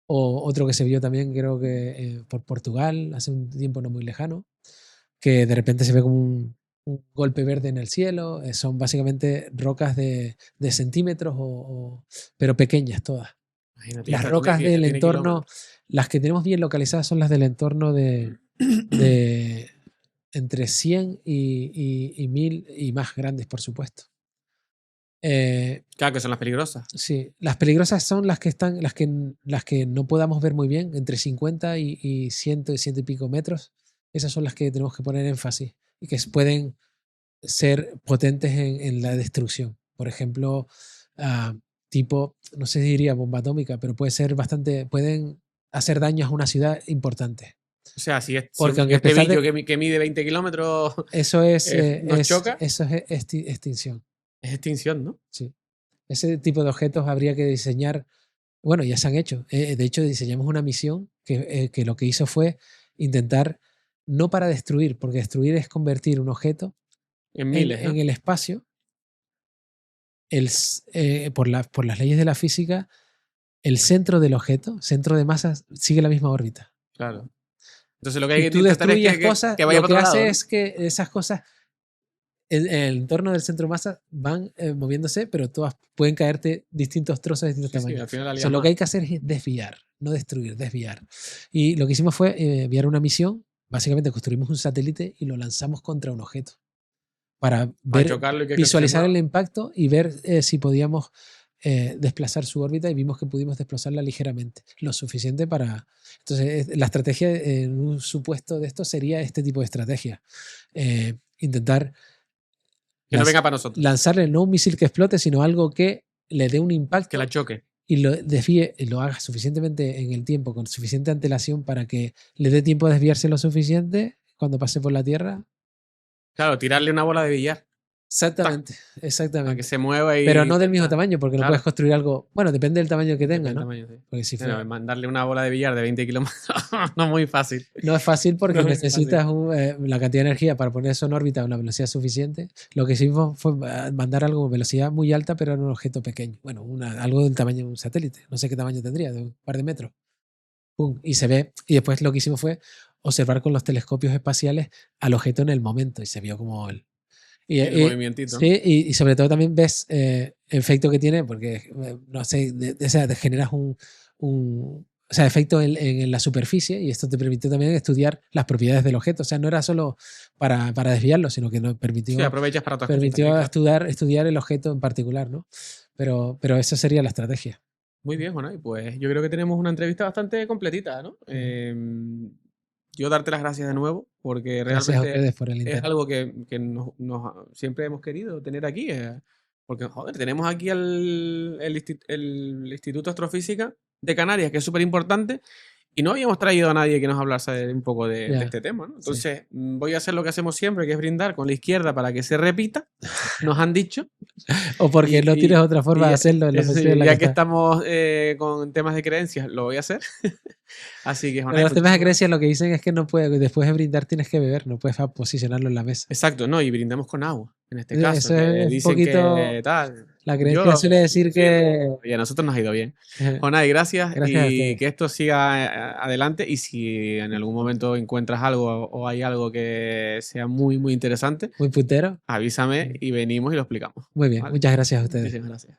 O otro que se vio también, creo que por Portugal, hace un tiempo no muy lejano, que de repente se ve como un golpe verde en el cielo. Son básicamente rocas de centímetros, pero pequeñas todas. Imagínate, Las rocas del entorno, kilómetros. las que tenemos bien localizadas son las del entorno de entre 100 y 1000 y más grandes, por supuesto. Claro, que son las peligrosas. Sí, las peligrosas son las que están, las que no podamos ver muy bien, entre 50 y 100 y 100 y pico metros. Esas son las que tenemos que poner énfasis y que pueden ser potentes en la destrucción. Por ejemplo, tipo, no sé si diría bomba atómica, pero pueden hacer daños a una ciudad importante. O sea, si Porque aunque este bicho que mide 20 kilómetros eso nos choca. Eso es extinción. Es extinción, ¿no? Sí. Ese tipo de objetos habría que diseñar. Bueno, ya se han hecho. De hecho, diseñamos una misión que lo que hizo fue intentar, no para destruir, porque destruir es convertir un objeto en miles, en el espacio. Por las leyes de la física, el centro del objeto, centro de masa, sigue la misma órbita. Claro. Entonces lo que hay Si que tú intentar destruyes es cosas, que vaya lo para que otro hace lado, ¿no? es que esas cosas en el entorno del centro de masa van moviéndose, pero todas pueden caerte distintos trozos de distintos Sí, tamaños. al final Lo que hay que hacer es desviar, no destruir, desviar. Y lo que hicimos fue enviar una misión. Básicamente construimos un satélite y lo lanzamos contra un objeto para chocarlo y visualizar el impacto y ver si podíamos desplazar su órbita, y vimos que pudimos desplazarla ligeramente, lo suficiente para... Entonces, la estrategia en un supuesto de esto sería este tipo de estrategia. Intentar que no venga para nosotros. Lanzarle no un misil que explote, sino algo que le dé un impacto. Que la choque. Y lo desvíe, y lo haga suficientemente en el tiempo, con suficiente antelación para que le dé tiempo a desviarse lo suficiente cuando pase por la Tierra. Claro, tirarle una bola de billar. Exactamente, Para exactamente. que se mueva y... Pero no del mismo tamaño, porque no Claro. puedes construir algo... Bueno, depende del tamaño que tenga, Depende ¿no? del tamaño, sí. Porque si Pero mandarle una bola de billar de 20 kilómetros no es muy fácil. no es fácil porque No es necesitas la cantidad de energía para poner eso en órbita a una velocidad suficiente. Lo que hicimos fue mandar algo a velocidad muy alta, pero en un objeto pequeño. Bueno, algo del tamaño de un satélite. No sé qué tamaño tendría, de un par de metros. ¡Pum! Y se ve. Y después lo que hicimos fue observar con los telescopios espaciales al objeto en el momento, y se vio como el movimientito. Sí, y sobre todo también ves el efecto que tiene, porque, no sé, te generas o sea, efecto en la superficie, y esto te permitió también estudiar las propiedades del objeto. O sea, no era solo para desviarlo, sino que nos permitió, sí, aprovechas para permitió estudiar el objeto en particular, ¿no? Pero esa sería la estrategia. Muy bien, Juan. Pues yo creo que tenemos una entrevista bastante completita, ¿no? Yo darte las gracias de nuevo, porque Gracias a realmente ustedes por el interés. es algo que siempre hemos querido tener aquí. Porque, joder, tenemos aquí el Instituto de Astrofísica de Canarias, que es súper importante, y no habíamos traído a nadie que nos hablase un poco de este tema, ¿no? Entonces, voy a hacer lo que hacemos siempre, que es brindar con la izquierda para que se repita, nos han dicho. O porque no tienes otra forma de hacerlo. Ya que estamos con temas de creencias, lo voy a hacer. Así que, Pero los temas de creencias lo que dicen es que no puedes, después de brindar tienes que beber, no puedes posicionarlo en la mesa. Exacto, no, y brindamos con agua, en este caso. Eso es un poquito... La creencia suele decir que... Y a nosotros nos ha ido bien. Jonay, gracias y que esto siga adelante, y si en algún momento encuentras algo o hay algo que sea muy, muy interesante, muy puntero, avísame y venimos y lo explicamos. Muy bien, ¿vale? Muchas gracias a ustedes. Muchísimas gracias.